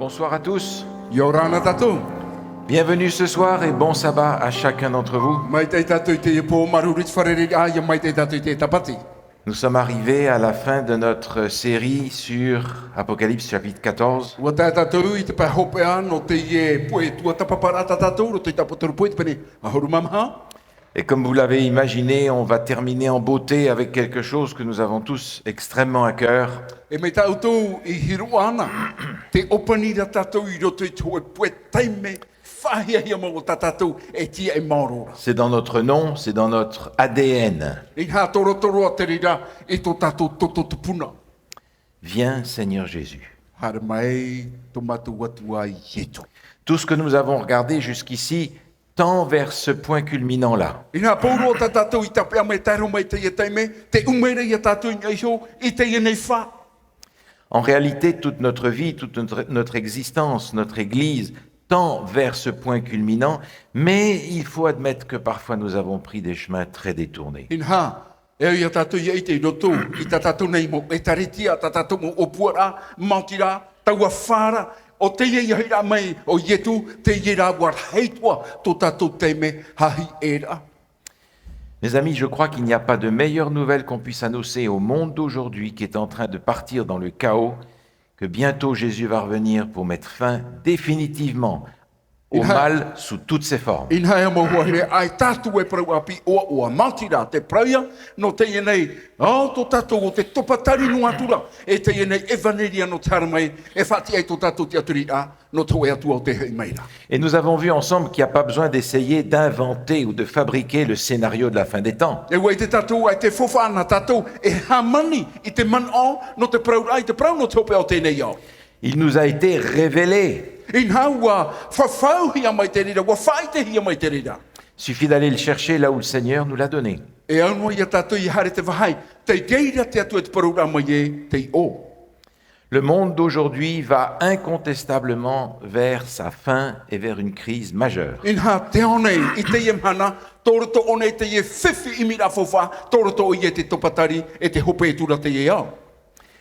Bonsoir à tous. Yorana tatou. Bienvenue ce soir et bon sabbat à chacun d'entre vous. Mai te tatou te po marurit wharere a ia mai te tatou te tapati. Nous sommes arrivés à la fin de notre série sur Apocalypse chapitre 14. Wa te tatou I te pa hope an o te ie poe tua tapaparata tatou o te tapotoru poe te pene. Ahoru mamha. Et comme vous l'avez imaginé, on va terminer en beauté avec quelque chose que nous avons tous extrêmement à cœur. E me tautou I hiru ana. Te opani da tatou I roto I toe poe taime. Whahia hia mo tatou e tia e marora. C'est dans notre nom, c'est dans notre ADN. I ha toro toro a te rira I to tatou toto tupuna. Viens Seigneur Jésus. Hara mai to matu watua I yetu. Tout ce que nous avons regardé jusqu'ici tend vers ce point culminant-là. Ina pauro ta tatou I tapea me taro mai te ia taime. Te umere ia tatou I ho I te ia nei wha. En réalité, toute notre vie, toute notre existence, notre Église tend vers ce point culminant, mais il faut admettre que parfois nous avons pris des chemins très détournés. Inha, ia tatou ia I te roto, I ta tatou nei mo, e taritia, ta tatou mo o puara, mautira, taua whara, o te ia hira mai, o ietu, te ira war heitua, to tatou teime, hahi era. Mes amis, je crois qu'il n'y a pas de meilleure nouvelle qu'on puisse annoncer au monde d'aujourd'hui qui est en train de partir dans le chaos, que bientôt Jésus va revenir pour mettre fin définitivement au mal sous toutes ses formes. Inha e mo huahere, ai tatou e prau api, oa mautira, te praia, no te ia nei, to tatou o te topatari no atura, e te ia nei evaneria no taramai, e whati ai to tatou te aturi a, no toe atua o te hei meira. Et nous avons vu ensemble qu'il n'y a pas besoin d'essayer d'inventer ou de fabriquer le scénario de la fin des temps. E wei te tatou ai te fofana tatou e hamani I te man o no te prau ai te prau no te ope o tēnei o. Il nous a été révélé. Inha ua whawhau hia mai te rira, ua whai te hia mai te rira. Suffit d'aller le chercher là où le Seigneur nous l'a donné. E anua ia tatou I hare te wahai, te geira te atu e te prau mai e te o. Le monde d'aujourd'hui va incontestablement vers sa fin et vers une crise majeure. Inha te one I te ie mhana, tōroto one te ie whiwhi I mira fofa, tōroto I e te topatari e te hope e tura te ie au.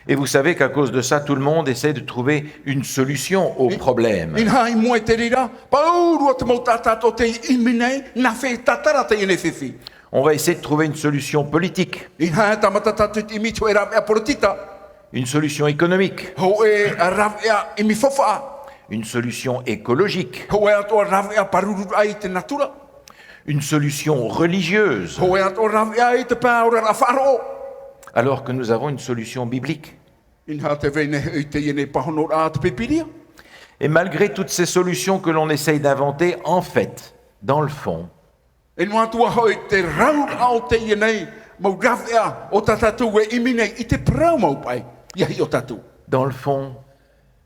Et vous savez qu'à cause de ça, tout le monde essaie de trouver une solution au problème. Inha I moe te rira, paurua te mau tātato te imine, na whē tatara te ine whiwhi. On va essayer de trouver une solution politique, Inha tamata tatu te imitu e rawea porotita, une solution économique, ho e rawea I mi fofa, une solution écologique, ho e ato rawea paruru ai te natura, une solution religieuse, ho e ato rawea I te paura ra wharo. alors que nous avons une solution biblique. Inha te vene I te ine pahono a te pipiria. Et malgré toutes ces solutions que l'on essaye d'inventer, en fait, dans le fond, E noa tua hoi te rau au te ine, mau rawea o tatatu e imine I te prau mau pai, iahi o tatu. dans le fond,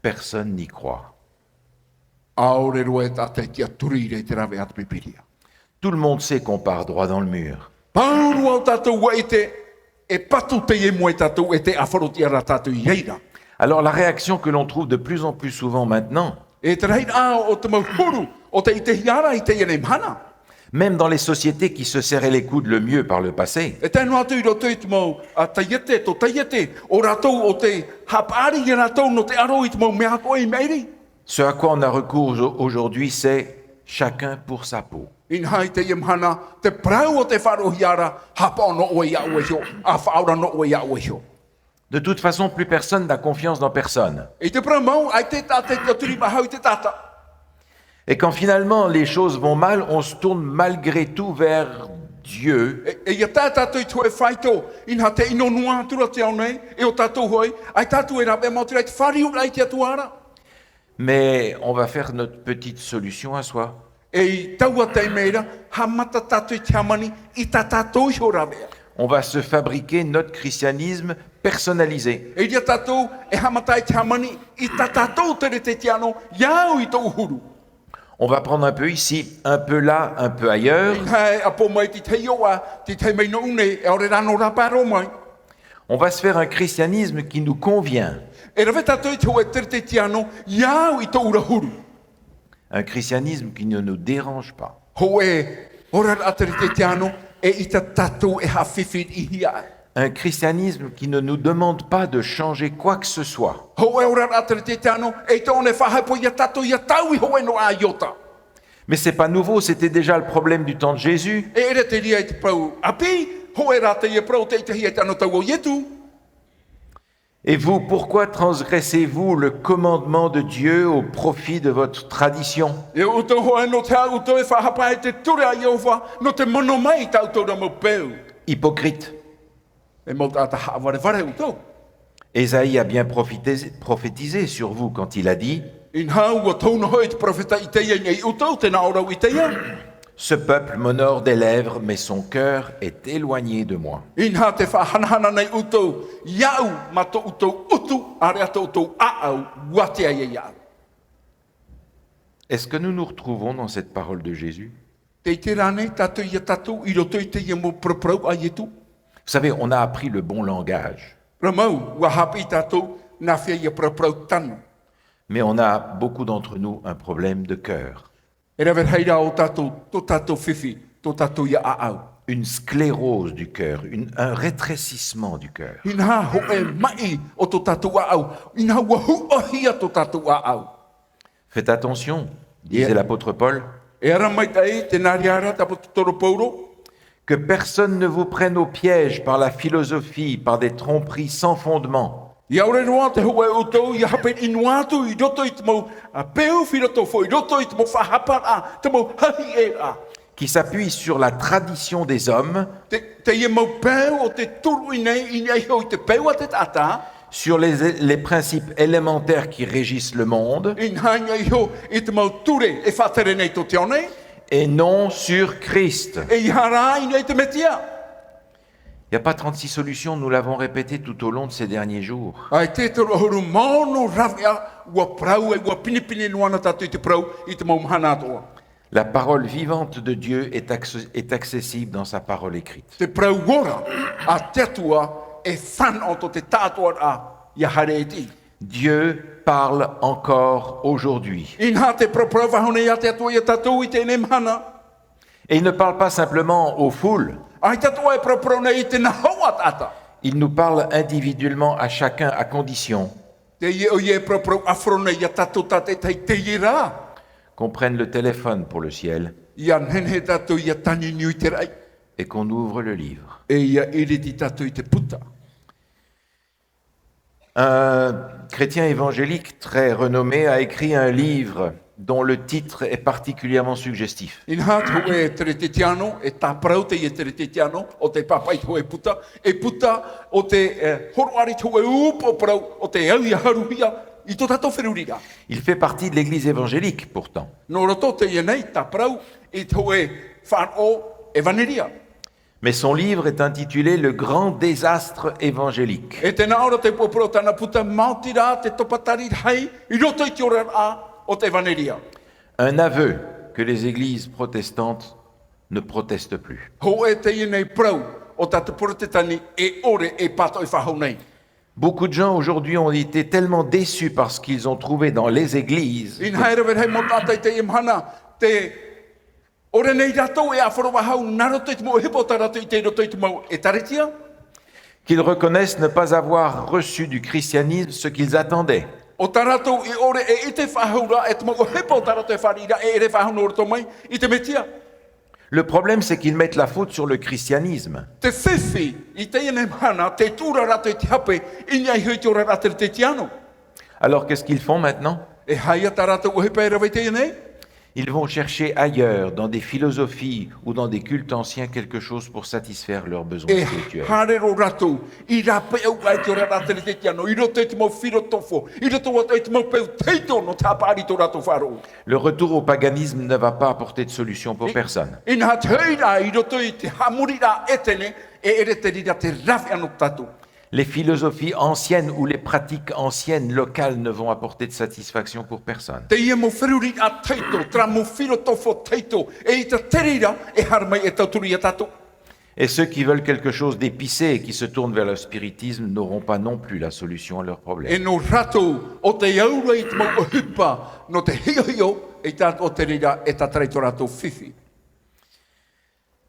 personne n'y croit. Aore roe tate tia turire te rawea te pipiria. Tout le monde sait qu'on part droit dans le mur. Pauru au tatu e te e patu te e moe tatu e te awharotia ra tatu I heira. Alors la réaction que l'on trouve de plus en plus souvent maintenant, E te rei a o te mauhuru, o te I te hiara I te ine mhana. même dans les sociétés qui se serraient les coudes le mieux par le passé, E tēnu atu I roto I te mau a taiete, to taiete, o ratou o te hapari I ratou no te aro I te mau mea koe I meiri. ce à quoi on a recours aujourd'hui, c'est chacun pour sa peau. In hai te imhana, te prau o te wharo hiara, hapa no oe ia oe hio, a whaora no oe ia oe hio. De toute façon, plus personne n'a confiance dans personne. E te prau mau, ai te tate te turi mahau te tata. Et quand finalement les choses vont mal, on se tourne malgré tout vers Dieu. E ia tātātou I tue whaito, inha te ino nua tura te au nei, e o tātou hoi, ai tātou e rabe mautira I te whariu ai te atuara. Mais on va faire notre petite solution à soi. E I taua te meira, ha mata tātou I te amani, I tā tātou I ho rawea. On va se fabriquer notre christianisme personnalisé. E ia tātou e hamata I te amani, I tā tātou te re te tiano, iau I tō uhuru. On va prendre un peu ici, un peu là, un peu ailleurs. Inha e apo mai ti te ioa, ti te mei no une, e ore rano raparo mai. On va se faire un christianisme qui nous convient. E rawe tātou I te hoe te re te tiano, iau I tō urahuru. Un christianisme qui ne nous dérange pas. Ho e, ora ra te re te tiano, e I ta tātou e ha whiwhi I hia. Un christianisme qui ne nous demande pas de changer quoi que ce soit. Ho e ora atere te tano, e tōne whahapo ia tato ia tau I ho e no a iota. Mais c'est pas nouveau, c'était déjà le problème du temps de Jésus. E ere te ria I te prau api, ho e rata ia prau te hia tano tau o ietu. Et vous, pourquoi transgressez-vous le commandement de Dieu au profit de votre tradition? E uto ho e no te au to e whahapa e te ture a Iova, no te mono mai tau tau na mo peu. Hypocrite. E mo tata haaware ware uto. Ésaïe a bien prophétisé sur vous quand il a dit In hau o tōna hoi te profeta I teia nei uto, te na ora I teia. « Ce peuple m'honore des lèvres, mais son cœur est éloigné de moi. In ha te whahanahana nei uto, iau ma to uto utu, are ato uto aau, watea ia iau. » Est-ce que nous nous retrouvons dans cette parole de Jésus? Te te rane, tato ia tato, I roto I te ia mo proprau a ietu. Vous savez, on a appris le bon langage, Ramau, wahapi tato, na fia ia proprau tanu. mais on a, beaucoup d'entre nous, un problème de cœur. E rever heira o tato, to tato fifi, to tato ia aau. Une sclérose du cœur, un rétrécissement du cœur. In ha ho e mai o to tato aau, in ha wahu ohia to tato aau. Faites attention, disait Yeah. l'apôtre Paul, E ara mai tai, te nariara, tapo toro pauro, que personne ne vous prenne au piège par la philosophie, par des tromperies sans fondement, Ia ore roa te hoa e utou, ia hape inuatu I roto I te mau a peu whiroto fo, I roto I te mau whahapa a, te mau hahi e a. qui s'appuie sur la tradition des hommes, Te ia mau peu o te turu I nei hoi te peu a te tata, sur les principes élémentaires qui régissent le monde, in hanga I ho I te mau ture e whatere nei to te one, et non sur Christ. e I hara I nei te metia. Il n'y a pas 36 solutions, nous l'avons répété tout au long de ces derniers jours. Ai te toro huru mono ravia, ua prau e ua pinipini nuana tatu I te prau, I te mau mahana atoa. La parole vivante de Dieu est accessible dans sa parole écrite. Te prau ora, a te atua e whan o to te tātua a, ia hare e ti. Dieu parle encore aujourd'hui. In ha te prau wahone ia te atua ia tatu I te ne mahana. Et il ne parle pas simplement aux foules, Ai tatua e prau nei I te na hoa tata. il nous parle individuellement à chacun à condition Te ie o ie prau afrone ia tatu tate te ira. qu'on prenne le téléphone pour le ciel Ia nene tatu ia tani niui te rai. et qu'on ouvre le livre. E ia iriti tatu I te puta. Un chrétien évangélique très renommé a écrit un livre dont le titre est particulièrement suggestif. In ha tu e tere te tiano, e tā prau te ie tere te tiano, o te papai tu e puta o te horoari tu e upo prau, o te au ia haruhia, I to tato whirurira. Il fait partie de l'église évangélique pourtant. No roto te ie nei, tā prau, I tu e whano e vaneria. Mais son livre est intitulé Le grand désastre évangélique. E te naora te popro tana puta mautira, te topatari hei, I roto I te ora a, o te vaneria. Un aveu que les églises protestantes ne protestent plus. Ho e te ie nei prau, o tata protetani e ore e pato e whahau nei. Beaucoup de gens aujourd'hui ont été tellement déçus par ce qu'ils ont trouvé dans les églises In haere hei mo tātai te imhana, te ore nei rato e a wharawahau, naro te mo hipo tarato I te roto I te mau e taretia. qu'ils reconnaissent ne pas avoir reçu du christianisme ce qu'ils attendaient. O tarato I ore e I te whahaura e te mau hipo tarato e wharira e ere whahau no roto mai I te metia. Le problème, c'est qu'ils mettent la faute sur le christianisme. Te whiwhi I te ine mana, te tūra rato I te hape, I nei hui te ora rato te tiano. Alors qu'est-ce qu'ils font maintenant? E haia tarato o hipa e rawe te ine. Ils vont chercher ailleurs, dans des philosophies ou dans des cultes anciens, quelque chose pour satisfaire leurs besoins E spirituels. harero rato, I rape au ai te ora rato te tiano, I roto I te mau whiro tofo, I roto I te mau peu teito no tāpari to rato wharo. Le retour au paganisme ne va pas apporter de solution pour personne. Ina teira I roto I te hamurira etene, e ere te rira te rawe anu tatu. Les philosophies anciennes ou les pratiques anciennes locales ne vont apporter de satisfaction pour personne. Te ia mo whiruri a teito, tra mo whiro tofo teito, e I te terira e harmai e tauturi a tatu. Et ceux qui veulent quelque chose d'épicé et qui se tournent vers le spiritisme n'auront pas non plus la solution à leurs E problèmes. no rato, o te aura I te mau o hipa, no te hio hio, e tātou o te rira e tā treito rato whiwhi.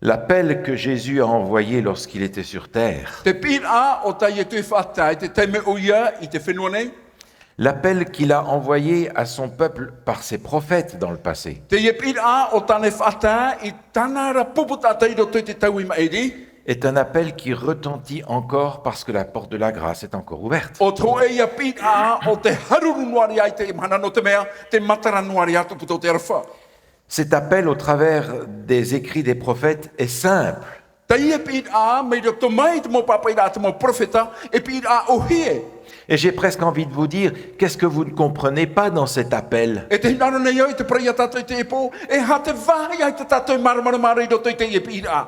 L'appel que Jésus a envoyé lorsqu'il était sur terre, Te pira o tai e tui whātai, te teime o ia i te whenua nei. l'appel qu'il a envoyé à son peuple par ses prophètes dans le passé, Te ie pira o tane whātai i tana ra puputa i roto i te tau i maeri. est un appel qui retentit encore parce que la porte de la grâce est encore ouverte. O tō e ia pira o te haruru nuari ai te mana no te mea, te matara nuari atu puto te arwha. Cet appel au travers des écrits des prophètes est simple. Te ia pira me roto mai te mo papaira te mo profeta, e pira o hie. Et j'ai presque envie de vous dire, qu'est-ce que vous ne comprenez pas dans cet appel? E te hinaro nei au i te praia tato i te epo, e ha te vahi ai te tato i maramara i roto i te ia pira.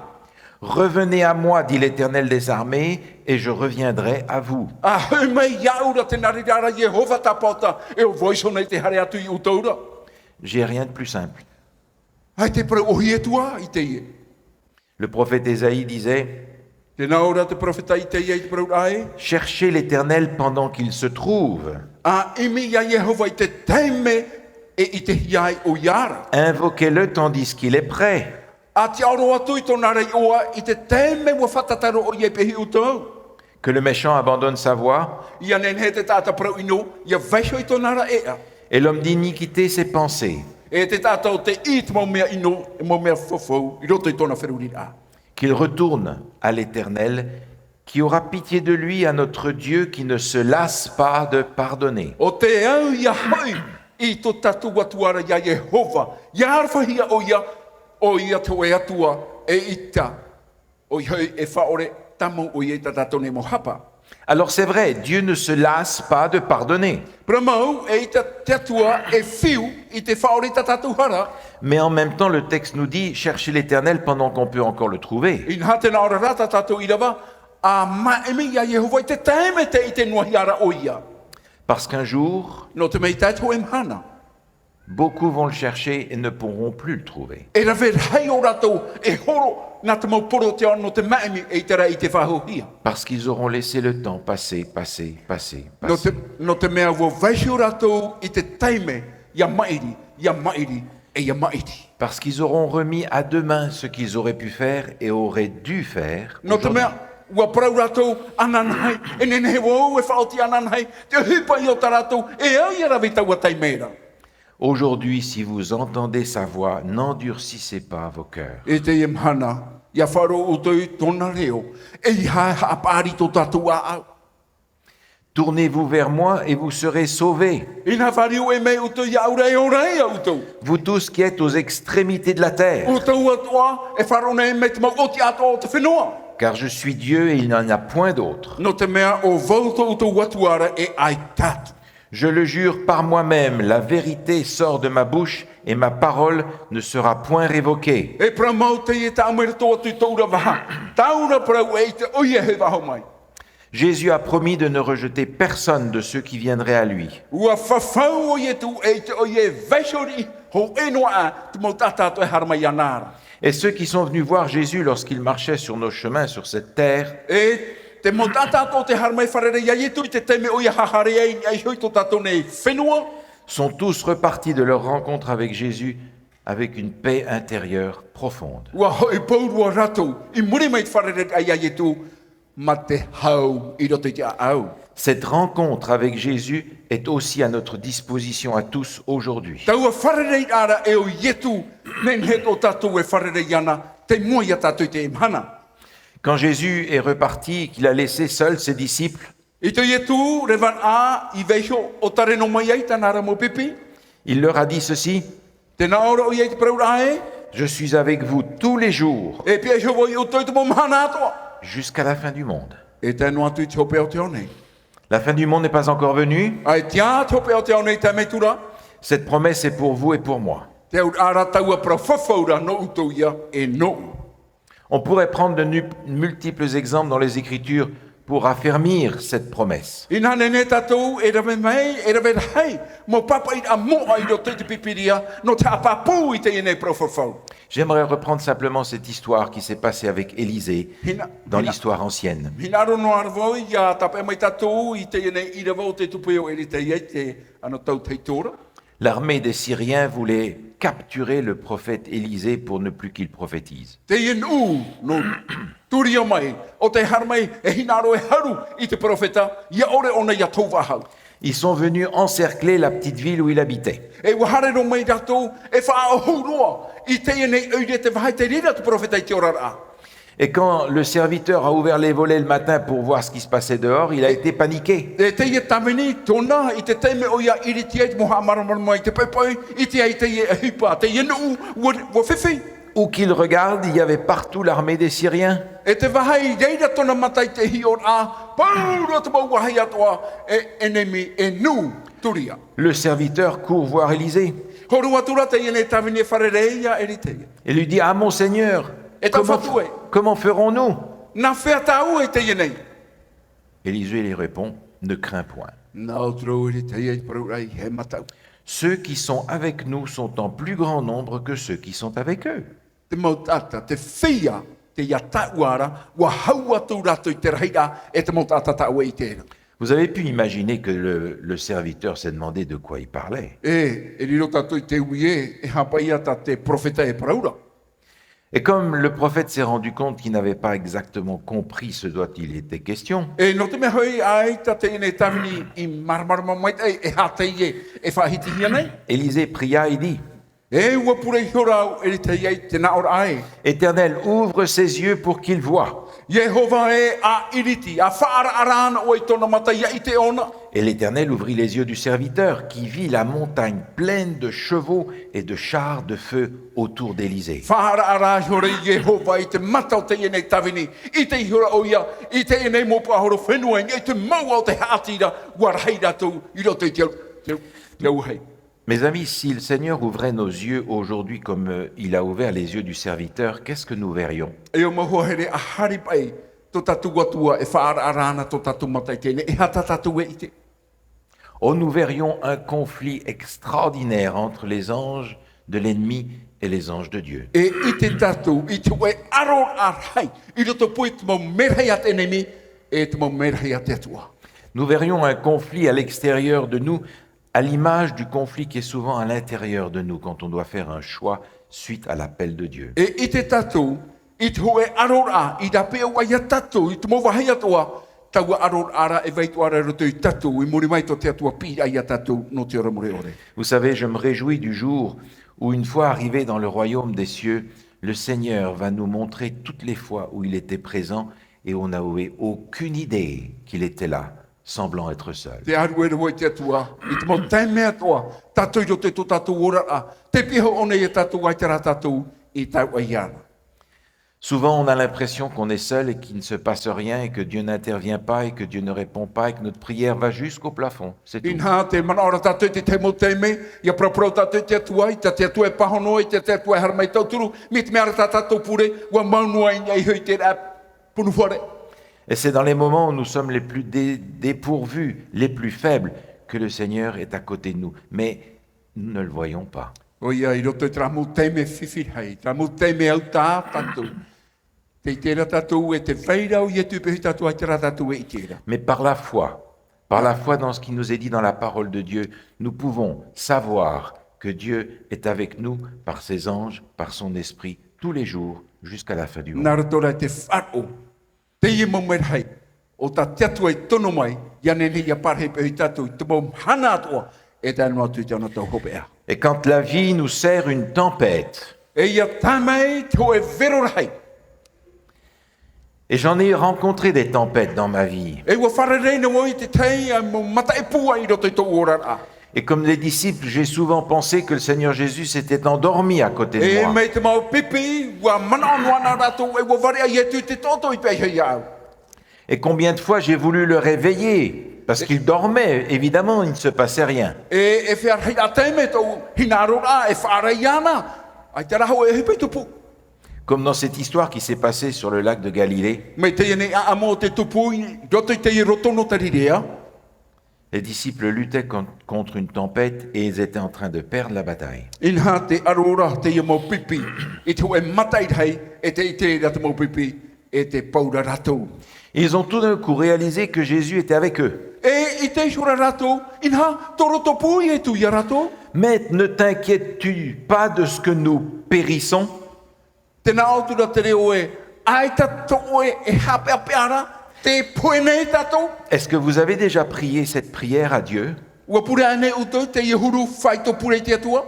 Revenez à moi, dit l'Éternel des armées, et je reviendrai à vous. A hui mai iaura te narirara Jehova tapota, e o voiso nei te hare atu i utaura. J'ai rien de plus simple. Ai te pre o hie tua i te ie. Le prophète Ésaïe disait, Te naura te profeta i te ie i te preu ai. cherchez l'Éternel pendant qu'il se trouve. A imi ia Jehova i te teime e i te hiai o iara. Invoquez-le tandis qu'il est prêt. A te auro atu i tōna rei oa i te teime ua whatataro o ie pehi utau. Que le méchant abandonne sa voie Ia nen he te tata preu ino, ia veisho i tōna ra ea. et l'homme d'iniquité ses pensées. E te tata o te it mo mea ino, e mo mea fofou, i roto i tōna wherurira. Qu'il retourne à l'Éternel, qui aura pitié de lui, à notre Dieu qui ne se lasse pas de pardonner. O te au ia hoi i tō tatu watuara ia Jehova. Ia arwhahia o ia tō e atua e ita. O iau e whaore tamu o ia tatone mo hapa. Alors c'est vrai, Dieu ne se lasse pas de pardonner. Pramau e ita te atua e fiu i te whaore tatatu hara. Mais en même temps, le texte nous dit, cherchez l'Éternel pendant qu'on peut encore le trouver. I nā te naora rata tatu i rawa. A maemi ia Jehova i te taime te i te nuahiara o ia. Parce qu'un jour, No te mei tātou e mhana. beaucoup vont le chercher et ne pourront plus le trouver. E rawe hei o rato e horo nā te mau poro te ono te maemi e te ra i te whahohia. Parce qu'ils auront laissé le temps passer, passer, passer, passer. No te mea wo vaisi o rato i te taime ia mairi e ia mairi. Parce qu'ils auront remis à demain ce qu'ils auraient pu faire et auraient dû faire. No te aujourd'hui. mea ua prau rato ananai e nene he wau e whaoti ananai te hupa i o ta rato e au ia rawe taua taimera. Aujourd'hui, si vous entendez sa voix, n'endurcissez pas vos cœurs. E te imhana ia wharo o tui tōna reo e i hae haapari tō tatua au. Tournez-vous vers moi et vous serez sauvés, Ina whariu e mei utu ia aurei o rei au tau. vous tous qui êtes aux extrémités de la terre. O tau atua e wharone me te mau o ti ato o te whenua. Car je suis Dieu et il n'en a point d'autre. No te mea o vauto o tau watuara e ai tatu. Je le jure par moi-même, la vérité sort de ma bouche et ma parole ne sera point révoquée. E pramau te i ta amere tō atu taura waha. Taura prau e te oia he waho mai. Jésus a promis de ne rejeter personne de ceux qui viendraient à lui. Ua whawhau o ietu e te oia veisori ho enoa a te mau tatato e harma yanara. Et ceux qui sont venus voir Jésus lorsqu'il marchait sur nos chemins sur cette terre, E te mau tatato te harma e wharere ia ietu i te teime oia hahare e ai hoi tō tato nei whenua. sont tous repartis de leur rencontre avec Jésus avec une paix intérieure profonde. Ua hoi paurua rato i muri mai te wharere ai ai ietu ma te hau i roto i te au. Cette rencontre avec Jésus est aussi à notre disposition à tous aujourd'hui. Taua wharere ara e o ietu nen he tō tato e wharere iana te mua ia tato i te imhana. Quand Jésus est reparti, qu'il a laissé seuls ses disciples, I te ietu revan a i veisho o tare no mai ai tanara mo pipi. il leur a dit ceci, Te naora o iei te praura e. je suis avec vous tous les jours E pia ho voi o toi te mo mahana atoa. jusqu'à la fin du monde. E tēnu atu i te hope o te one. La fin du monde n'est pas encore venue. Ai tia te hope o te one i te metura. Cette promesse est pour vous et pour moi. Te au ara taua pra whawhaura no uto ia e no. On pourrait prendre de multiples exemples dans les Écritures pour affermir cette promesse. I nane ne tatou e rawe mai, e rawe hei. Mo papa i a mo ai do te pipiria, no te apapu i te ene pra whawhau. J'aimerais reprendre simplement cette histoire qui s'est passée avec Élisée dans l'histoire ancienne. Hinaro no arvoi ia tape mai tatou i te ene i rawa o te tupeo e te iei te ano tau teitora. L'armée des Syriens voulait capturer le prophète Élisée pour ne plus qu'il prophétise. Te ien u no turia mai o te har mai e hinaro e haru I te profeta ia ore ona ia tova hau. Ils sont venus encercler la petite ville où il habitait. E wahare no mai dato e wha o huroa I te nei uire te vahai te rira te profeta I te orara. Et quand le serviteur a ouvert les volets le matin pour voir ce qui se passait dehors, il a été paniqué. E te ia tamini tona I te teime o ia iriti ai te moha maramara mai te pepai I te ai te ia hipa te ia nu wa whiwhi. Où qu'il regarde, il y avait partout l'armée des Syriens. E te wahai reira tona matai te hior a paura te mau wahai atoa e enemi e nu turia. Le serviteur court voir Élisée Horu atura te ia ne tamini wharereia erite. et lui dit « Ah mon Seigneur, Et comment ferons-nous ?» Na whea tau e te ia nei. Élisée lui répond « Ne crains point. Nā tro iri te ia I paraurai he matau. Ceux qui sont avec nous sont en plus grand nombre que ceux qui sont avec eux. Te mau tata, te whia, te ia tauara, wa hau atu rato I te reira e te mau tata tau e I tēra. Vous avez pu imaginer que le serviteur s'est demandé de quoi il parlait. E riro tato I te uie, e hapa ia ta te profeta e paraura. Et comme le prophète s'est rendu compte qu'il n'avait pas exactement compris ce dont il était question, E no te mea hoi ai ta te ine tamini I marmarama mai e hata ie e whahiti hia nei. Élisée pria et dit E ua pure I horau e te ia te naor ai. « Éternel, ouvre ses yeux pour qu'il voie. Yehova e a iriti, a whaara arana o I tona mata ia I te ona. » Et l'Éternel ouvrit les yeux du serviteur, qui vit la montagne pleine de chevaux et de chars de feu autour d'Élysée. Whaara ara hore Yehova I te matau te ine tawini, I te hora o ia, I te ine mopa horo whenua, I te mau o te haatira, warhei ratu, I roto I te auhei. Mes amis, si le Seigneur ouvrait nos yeux aujourd'hui comme il a ouvert les yeux du serviteur, qu'est-ce que nous verrions? E o mahohere a hari pai, to tatu watua e whaara arana to tatu matai tene, e hata tatu e ite. Oh, nous verrions un conflit extraordinaire entre les anges de l'ennemi et les anges de Dieu. E ite tatu, I te we aror arhai, I roto pui te mau merhei at enemi, e te mau merhei at etua. Nous verrions un conflit à l'extérieur de nous, à l'image du conflit qui est souvent à l'intérieur de nous quand on doit faire un choix suite à l'appel de Dieu. E ite tatu, I te hoe aror a, I da pea waia tatu, I te mau wahai atua, taua aror ara e veitu ara roto I tatu, I muri mai to te atua pi aia tatu no te ora mure ore. Vous savez, je me réjouis du jour où, une fois arrivé dans le royaume des cieux, le Seigneur va nous montrer toutes les fois où il était présent et on n'avait aucune idée qu'il était là, semblant être seul. Te aru e roi te atua, I te mau taime atua, tatu I roto to tatu ora a, te piho one e tatu ai te ra tatu I tau ai ana. Souvent, on a l'impression qu'on est seul et qu'il ne se passe rien et que Dieu n'intervient pas et que Dieu ne répond pas et que notre prière va jusqu'au plafond. C'est tout. Inha te manaora tatu te te mo teime, ia prapro tatu te atua, I te atua e pahono, I te atua e harmai tauturu, mi te meara tatu pure, wa maunua I nei hui te rap, punu whare. Et c'est dans les moments où nous sommes les plus dépourvus, les plus faibles, que le Seigneur est à côté de nous. Mais nous ne le voyons pas. O ia I roto I tra mo teime whiwhirhei, tra mo teime au tā tatu. Te tera tatu e te whairau I tu pehi tatu ai te ra tatu e I tera. Mais par la foi dans ce qui nous est dit dans la parole de Dieu, nous pouvons savoir que Dieu est avec nous par ses anges, par son esprit, tous les jours, jusqu'à la fin du monde. Nā ratora te wharo, te ia mo merhei, o ta te atua I tono mai, ia nene ia parhei pehi tatu, te mo hana atua, e te anu atu I te ana tau hopea. Et quand la vie nous sert une tempête, E ia tamei te hoe vero rei, et j'en ai rencontré des tempêtes dans ma vie, e ua wharerei na woi te tei a mo mata e pua I roto I tō ora a. et comme les disciples, j'ai souvent pensé que le Seigneur Jésus s'était endormi à côté de E moi. mei te mau pipi, ua mana anuana rato, e ua ware a ietu te toto I pehi au. Et combien de fois j'ai voulu le réveiller, parce qu'il dormait, évidemment, il ne se passait rien. E whiarhei a teime tau hinaro a, e wharei ana, ai te raho e hipi tupu. Comme dans cette histoire qui s'est passée sur le lac de Galilée, Me te ene a amo te tupu, roto I te I rotono tarirea. les disciples luttaient contre une tempête et ils étaient en train de perdre la bataille. Inha te arora te ia mau pipi, I te hoe matai rei, e te I te rea te mau pipi, e te paura rātou. Ils ont tout d'un coup réalisé que Jésus était avec eux. E i te shura rātou, inha toro topu e tu ia rātou. Mais ne t'inquiètes-tu pas de ce que nous périssons? Tēnā o tura te reo e, ai tatou e hape ape ara, te poene tatou. Est-ce que vous avez déjà prié cette prière à Dieu? Ua pure ane uto te iehuru whaito pure te atua.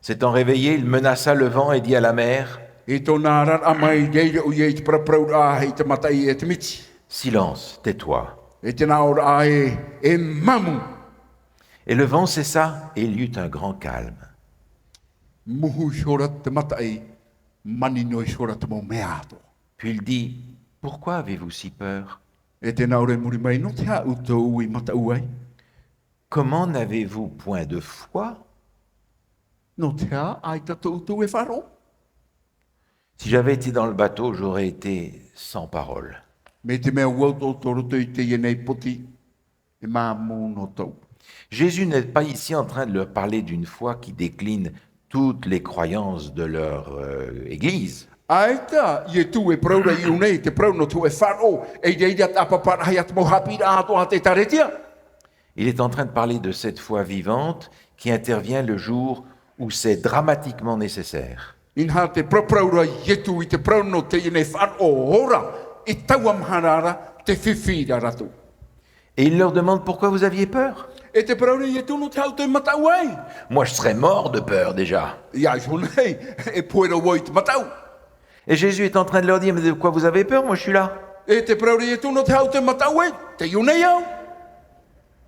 S'étant réveillé, il menaça le vent et dit à la mer, E tōna arar amai reire o iei te praprau a hei te matai e te miti. silence, tais-toi. E tēnā ora a e mamu. Et le vent cessa et il y eut un grand calme. Muhu shora te matai, mani noi shora te mo mea ato. Puis il dit, pourquoi avez-vous si peur? E tēnā ora muri mai no te ha utou i matau ai. Comment n'avez-vous point de foi? No te ha ai tatou utou e wharo. Si j'avais été dans le bateau, j'aurais été sans parole. Me te mea wauto toroto i te ienei poti, e mā mō no tau. Jésus n'est pas ici en train de leur parler d'une foi qui décline toutes les croyances de leur Église. Aita, i e tu e praura i unei, te prau no tu e wharo, e reira tapapara hai at mo hapira ato a te taretia. Il est en train de parler de cette foi vivante qui intervient le jour où c'est dramatiquement nécessaire. Inha te praura i e tu i te prau no te ienei wharo ora, i tau amharara te whiwhira rato. Et il leur demande pourquoi vous aviez peur. E te praura i e tu no te hau te matau ai. Moi, je serais mort de peur déjà. Ia sonei, e poera woi te matau. Et Jésus est en train de leur dire, mais de quoi vous avez peur? Moi, je suis là. E te praura i e tu no te hau te matau ai, te iunei au.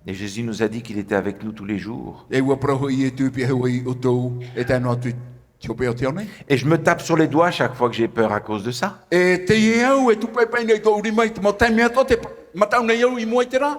Et Jésus nous a dit qu'il était avec nous tous les jours. E ua praura i e tu pi hewa i o tou, e tēnā atu tiope o te onei. Et je me tape sur les doigts chaque fois que j'ai peur à cause de ça. E te iau e tu pai nei tō uri mai te mo taimi ato te matau nei au i mua i te rā.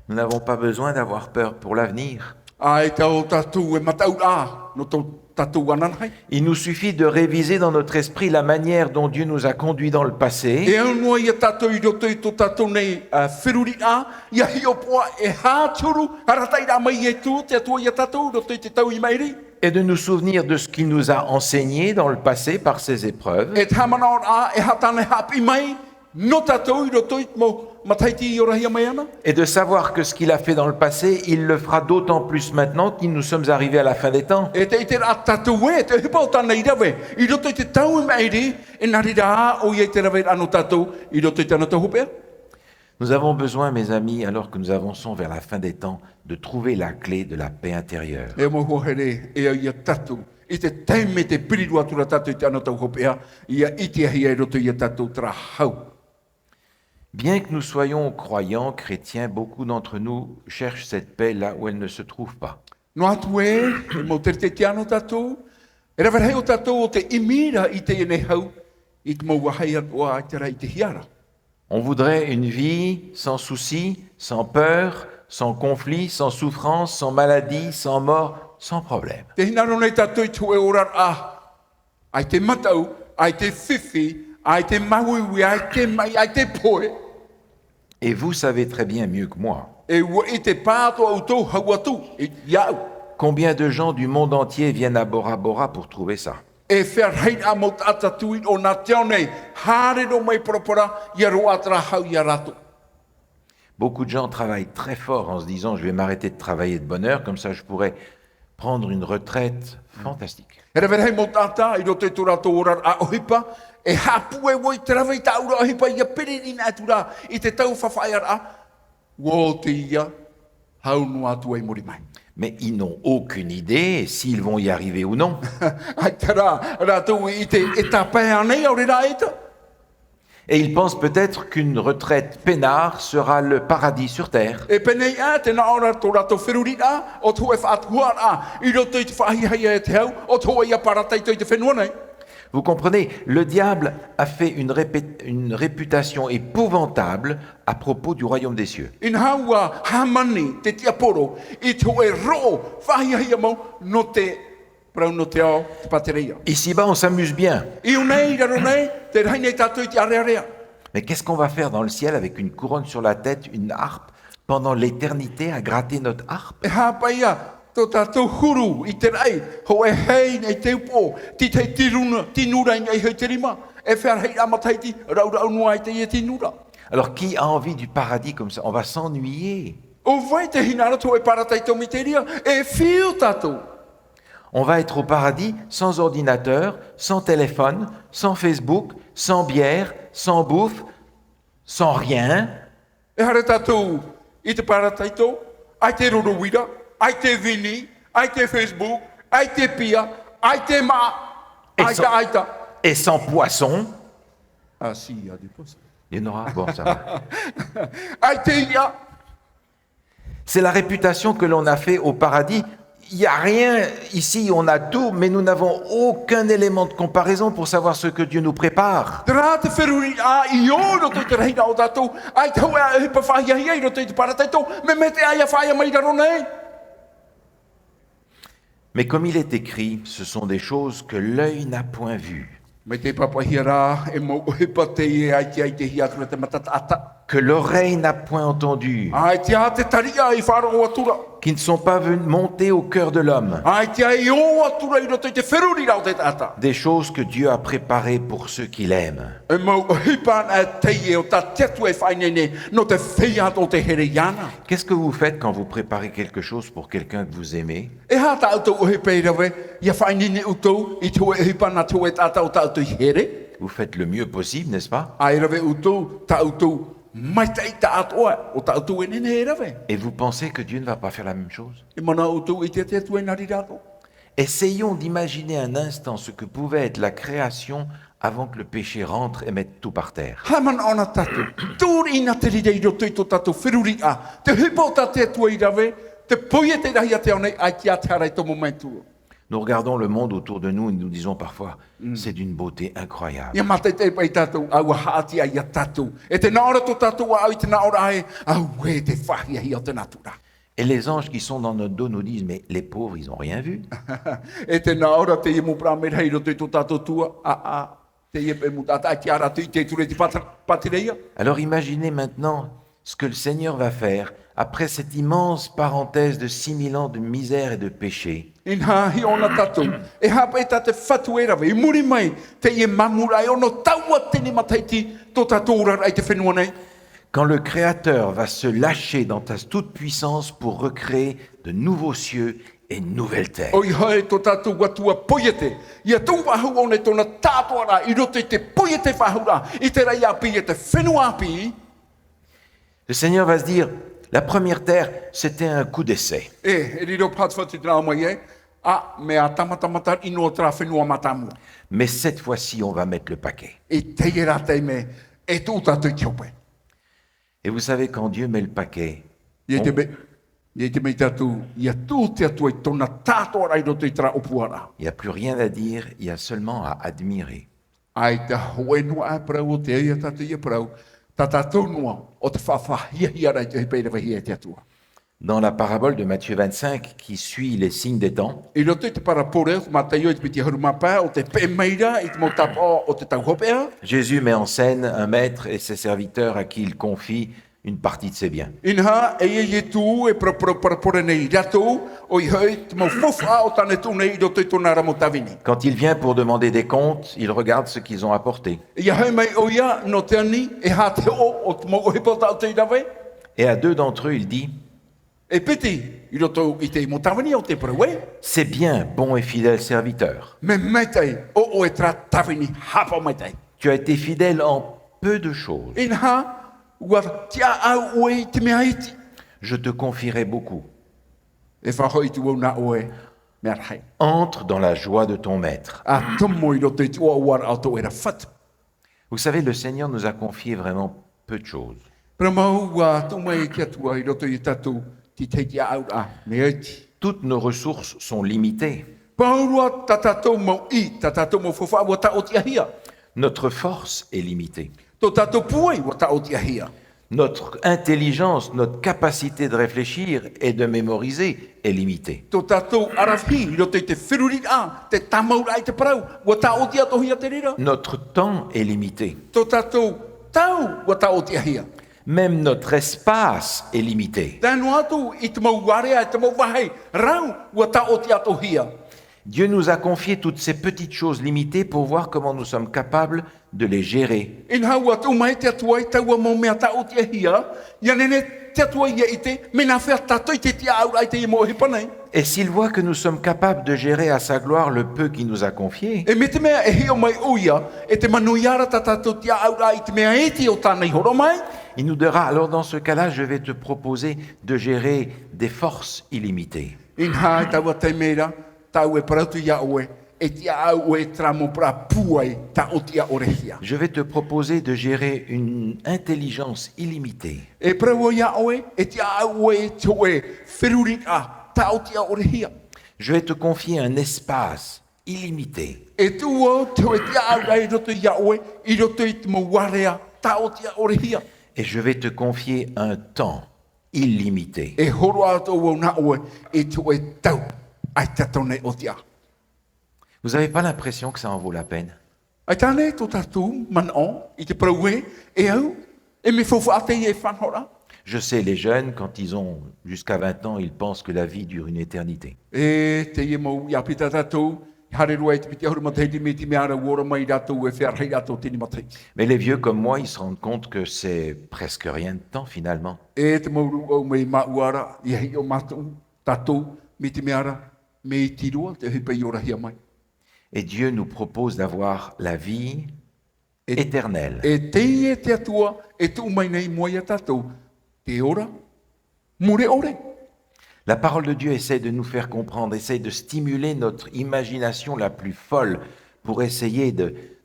Nous n'avons pas besoin d'avoir peur pour l'avenir. Ai tau tatu e matau rā, no tō tatu ananhai. Il nous suffit de réviser dans notre esprit la manière dont Dieu nous a conduits dans le passé E anua i a tatu i roto i tō tatu nei whiruri a, i a hiopoa e hāturu, haratai rā mai e tū, te atua i a tatu, roto i te tau i mairi. et de nous souvenir de ce qu'il nous a enseigné dans le passé par ses épreuves E tamana a, e hatane hapi mai, no tatu i roto i mo mataiti i ora hia mai ana. et de savoir que ce qu'il a fait dans le passé, il le fera d'autant plus maintenant que nous sommes arrivés à la fin des temps. E te ite rā tatu e, te hipa o tāna i rawe, i roto i te tau i mairi, e nari rā o i te rawe anu tatu, i roto i tāna tau hupea. Nous avons besoin, mes amis, alors que nous avançons vers la fin des temps, de trouver la clé de la paix intérieure. E mo hohere, e ia tatu, i te teime te pirirua tura tatu i te anu tau hupea, ia iti ahi e roto i a tatu tra hau. Bien que nous soyons croyants, chrétiens, beaucoup d'entre nous cherchent cette paix là où elle ne se trouve pas. No atu e, e mo te te anu tatu, e rawe hei o tatu o te imira i te ene hau, i te mau wahai atua i te rai te hiara. On voudrait une vie sans soucis, sans peur, sans conflit, sans souffrance, sans maladie, sans mort, sans problème. Te hinaro nei tatu i tu e orar a, ai te matau, ai te whiwhi, ai te mahuiwi, ai te mai, ai te poe, Et vous savez très bien mieux que moi e ua i te pāto au tau hau atu, i iau. combien de gens du monde entier viennent à Bora Bora pour trouver ça. E whea rei a mo atatui o nā te nei, hāre no mai propora, i aro atra hau i arato. Beaucoup de gens travaillent très fort en se disant je vais m'arrêter de travailler de bonne heure, comme ça je pourrais prendre une retraite fantastique. E rewe hei mo tata, i roto i tō rato orar a ohipa, e hapu e woi te rawe i tā ura ohipa, i a pererina atu rā, i te tau whawhai ara, wō te ia, hau no atu e mori mai. Mais ils n'ont aucune idée s'ils vont y arriver ou non. Ai te rā, rātou i te e tā pēa nei au re rā e ta. Et ils pensent peut-être qu'une retraite peinard sera le paradis sur terre. E penei a, te nā ora tō rato whiruri a, o tō e whātua a, i roto i te whahihai e te hau, o tō e a paratai tō i te whenua nei. Vous comprenez, le diable a fait une réputation épouvantable à propos du royaume des cieux. In haua hamani te tia poro, i tō e ro, whahihai mo, no te prau no te ao, te patereia. Ici-bas, on s'amuse bien. I unei, raro nei, te rai nei tātou i te area. Mais qu'est-ce qu'on va faire dans le ciel avec une couronne sur la tête, une harpe, pendant l'éternité à gratter notre harpe? E hāpaia, Tō tātou huru i te rei, ho e hei nei te upo, ti te tiruna, tinura i hei te rima, e whea hei amataiti, rau noa i te ie tinura. Alors qui a envie du paradis comme ça? On va s'ennuyer. O vai te hinara tō e parataito mi te ria, e whiu tātou. On va être au paradis sans ordinateur, sans téléphone, sans Facebook, sans bière, sans bouffe, sans rien. E hare tātou, i te parataito, ai te rorowira, ai te vini, ai te Facebook, ai te pia, ai te ma, aita. Et sans poisson. Ah si, il y a des poissons. Il y en aura, bon, ça va. Ai te ia. C'est la réputation que l'on a fait au paradis. Il n'y a rien ici, on a tout, mais nous n'avons aucun élément de comparaison pour savoir ce que Dieu nous prépare. Tera te wheruri a i o no te reina o tātou, ai te hoa e pa whahia hiei no te parataito, me te aia whaia mai raro nei. Mais comme il est écrit, ce sont des choses que l'œil n'a point vues, Me te papahia rā, e mo o he pa te e ai te hiatura te matata. que l'oreille n'a point entendues, Ai te a te taria i wharo o atura. qui ne sont pas montées au cœur de l'homme. Ai te a i o atura i roto i te wheruri rao te tata. Des choses que Dieu a préparées pour ceux qui l'aiment. E mo o hipan a te e o ta tetu e whainene no te whiat o te here iana. Qu'est-ce que vous faites quand vous préparez quelque chose pour quelqu'un que vous aimez? E hata auto o he peirawe, ia whainene utou, i tu e hipan a tu e tata o ta auto i here. Vous faites le mieux possible, n'est-ce pas? Ai rawe utou, ta auto mai tai ta atoa, o ta auto e nene e rawe. Et vous pensez que Dieu ne va pas faire la même chose? E mana utou i te tetu e nari rato. Essayons d'imaginer un instant ce que pouvait être la création avant que le péché rentre et mette tout par terre. Haman ona tatu, tūri ina te rire i roto i tō tatu whiruri a, te hipo ta te atua i rawe, te poia te rahi a te aunei, ai ki a te harai tō momentu. Nous regardons le monde autour de nous et nous disons parfois, c'est d'une beauté incroyable. Ia mate te pai tatu, au haati ai a tatu. E te naora tō tatu au i te naora e, au e te whahi ai o te natura. Et les anges qui sont dans notre dos nous disent, mais les pauvres, ils n'ont rien vu. E te naora te imu pramera i roto i tō tatu tua, te iepe mutata, ai ki ara tu i te ture ti patireia. Alors imaginez maintenant ce que le Seigneur va faire après cette immense parenthèse de 6000 ans de misère et de péché. Inha hi ona tatu, e hape ta te whatu e rawe, i muri mai, te ie mamura e ono taua tini mataiti, tō tatu ora ai te whenua nei. Quand le Créateur va se lâcher dans ta toute-puissance pour recréer de nouveaux cieux et une nouvelle terre. Oi hae tō tatu watua poiete, ia tō wahu one tōna tātoara, i roto i te poiete whahura, i te rai api, i te whenua api. Le Seigneur va se dire, la première terre, c'était un coup d'essai. E riro patwhati tira mai e, mea tamatamata ino tra whenua matamu. Mais cette fois-ci, on va mettre le paquet. E te ra te me, e tō tatu i tiope. Et vous savez, quand Dieu met le paquet, Ie te me tatu, ia tū te atua i tōna tātoara i roto i tra opuara. il n'y a plus rien à dire, il y a seulement à admirer. Ai te hoenua a prau o te eia tatu i prau, ta tatu noa o te whawhahia rai te hepeira wahi e te atua. Dans la parabole de Matthieu 25, qui suit les signes des temps, I roto i te parapore, ma te ioi te piti harumapa, o te pe meira, i te motapa o te tauhopea. Jésus met en scène un maître et ses serviteurs à qui il confie une partie de ses biens. Inha, e tū, e parapore nei rato, o i hei, te mau fofa o tane tū nei, i roto i tōna ramo tawini. Quand il vient pour demander des comptes, il regarde ce qu'ils ont apporté. Ia hei mai o ia, no te ani, e ha te o te mau hipota o te irawe. Et à deux d'entre eux, il dit, E piti, i roto i te motawini o te parawe. c'est bien, bon et fidèle serviteur. Me metei, o e tra tawini, hapa metei. Tu as été fidèle en peu de choses. Inha, ua tia au oe te mea iti. Je te confierai beaucoup. E whahoi tu au na oe, mea rhai. Entre dans la joie de ton maître. A tomo i roto i tu o wara auto e ra whatu. Vous savez, le Seigneur nous a confié vraiment peu de choses. Pero mau ua tomo e kia tua i roto i tatu, ti teiti au a, mea iti. Toutes nos ressources sont limitées. Paurua tatatou mau i, tatatou mau fofa ua ta o ti ahia. Notre force est limitée. To tatou puai ua ta o ti ahia. Notre intelligence, notre capacité de réfléchir et de mémoriser est limitée. To tatou arafi, i roto i te whiruri a, te tamaura i te parau, ua ta o ti atohia te rira. Notre temps est limité. To tatou tau ua ta o ti ahia. Même notre espace est limité. Tēnu atu i te mau warea, te mau wahei, rau ua ta o te ato hia. Dieu nous a confié toutes ces petites choses limitées pour voir comment nous sommes capables de les gérer. In hau atu mai te atua i taua mo mea ta o te hia, ia nene te atua ia i te, me na whea tato i te tia aura i te i mo he panei. Et s'il voit que nous sommes capables de gérer à sa gloire le peu qu'il nous a confié, E me te mea e hio mai uia, e te manuiara ta tato tia aura i te mea e ti o tānei horo mai. il nous dira, alors dans ce cas-là, je vais te proposer de gérer des forces illimitées. In hai taua te mera, tau e parautu ia oe, e tia au e tramo pra puai ta o tia orehia. Je vais te proposer de gérer une intelligence illimitée. E parau ia oe, e tia au e toe whirurika ta o tia orehia. Je vais te confier un espace illimité. E tua toe tia au e roto ia oe, i roto i te mawarea ta o tia orehia. Et je vais te confier un temps illimité. E horo ato o na oe, e toe tau ai tatone o tia. Vous n'avez pas l'impression que ça en vaut la peine? Ai tāne tō tātou man o, i te parau e au, e me fofu ate i e whanhora. Je sais, les jeunes, quand ils ont jusqu'à 20 ans, ils pensent que la vie dure une éternité. E te ie mau ia pita tātou, hare rua e te piti ahuru matei me te meara wora mai rātou e whea rei rātou tini matei. Mais les vieux comme moi, ils se rendent compte que c'est presque rien de temps finalement. E te mauru au mei mauara, i hei o mātou, tātou, me te meara, me i tirua, te hipei ora hia mai. Et Dieu nous propose d'avoir la vie éternelle. E te ie te atua, e tu mai nei moia tātou, te ora, mure ore. La parole de Dieu essaie de nous faire comprendre, essaie de stimuler notre imagination la plus folle pour essayer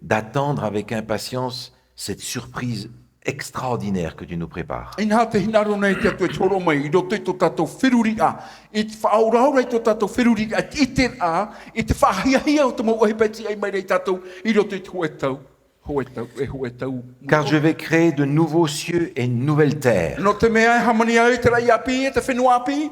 d'attendre avec impatience cette surprise extraordinaire que tu nous prépares. Ina te hinaro nei te atu e toro mai, i roto i tō tātou whiruri a, i te whauraura i tō tātou whiruri a, i te a, i te whahiahia o te mau ohipeti ai mai rei tātou, i roto i te hoetau, hoetau. Car je vais créer de nouveaux cieux et une nouvelle terre. No te mea e hamani au te rai api, e te whenua api,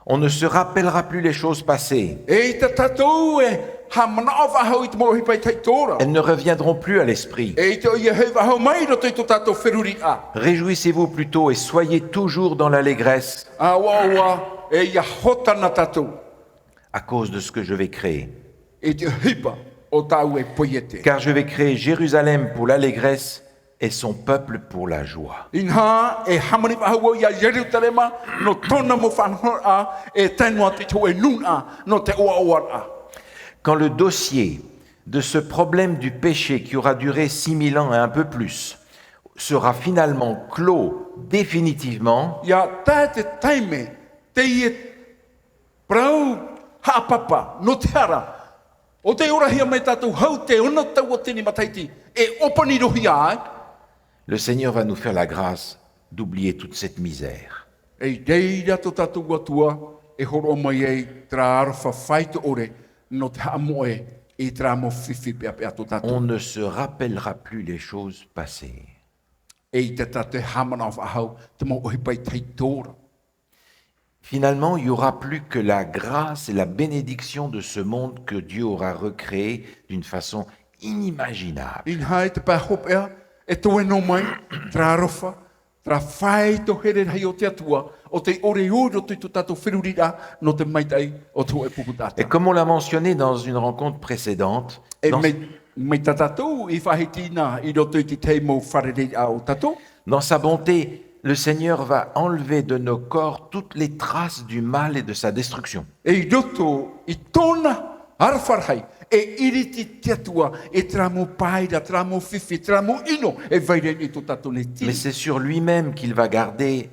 On ne se rappellera plus les choses passées. e i te tātou e hamana o wahau i te mau hipai tei tōra. Elles ne reviendront plus à l'esprit. E i te o ia hei wahau mai roto i tō tātou whiruri a. Réjouissez-vous plutôt et soyez toujours dans l'allégresse A wawa e ia hotana tātou, à cause de ce que je vais créer. e te hipa o tāu e poiete. Car je vais créer Jérusalem pour l'allégresse et son peuple pour la joie. Inha e hamani wahau ia Jerusalema no tona mo whanhor a e tainua te tō e nun a no te oa oar a. Quand le dossier de ce problème du péché qui aura duré 6000 ans et un peu plus sera finalement clos définitivement, Ia tā te taime te ie prau haapapa no te ara. O te ora hia mai tātou hau te ono tau o tini mataiti e opani rohi ai. le Seigneur va nous faire la grâce d'oublier toute cette misère. E reira to tātou atua e horo mai ei tra arwha whaito ore no te hamoe e tra mo whiwhi pia pia to tātou. On ne se rappellera plus les choses passées. E i te tātou hamana o whahau te mo ohipai tei tōra. Finalement, il n'y aura plus que la grâce et la bénédiction de ce monde que Dieu aura recréé d'une façon inimaginable. In hai te pā hopea e tō e no mai tra arwha tra whaito here hei o te atua o te ore uro te tātou whirurira no te maitai o tō e puku Et tātou. comme on l'a mentionné dans une rencontre précédente, E dans, mei tā tātou i whahitina i roto i te teimo wharere au tātou. dans sa bonté, le Seigneur va enlever de nos corps toutes les traces du mal et de sa destruction. E i roto i tōna arwharhai e iriti te atua e tramo paira, tramo whiwhi, tramo ino e vaire i tō tātou ne Mais tini. c'est sur lui-même qu'il va garder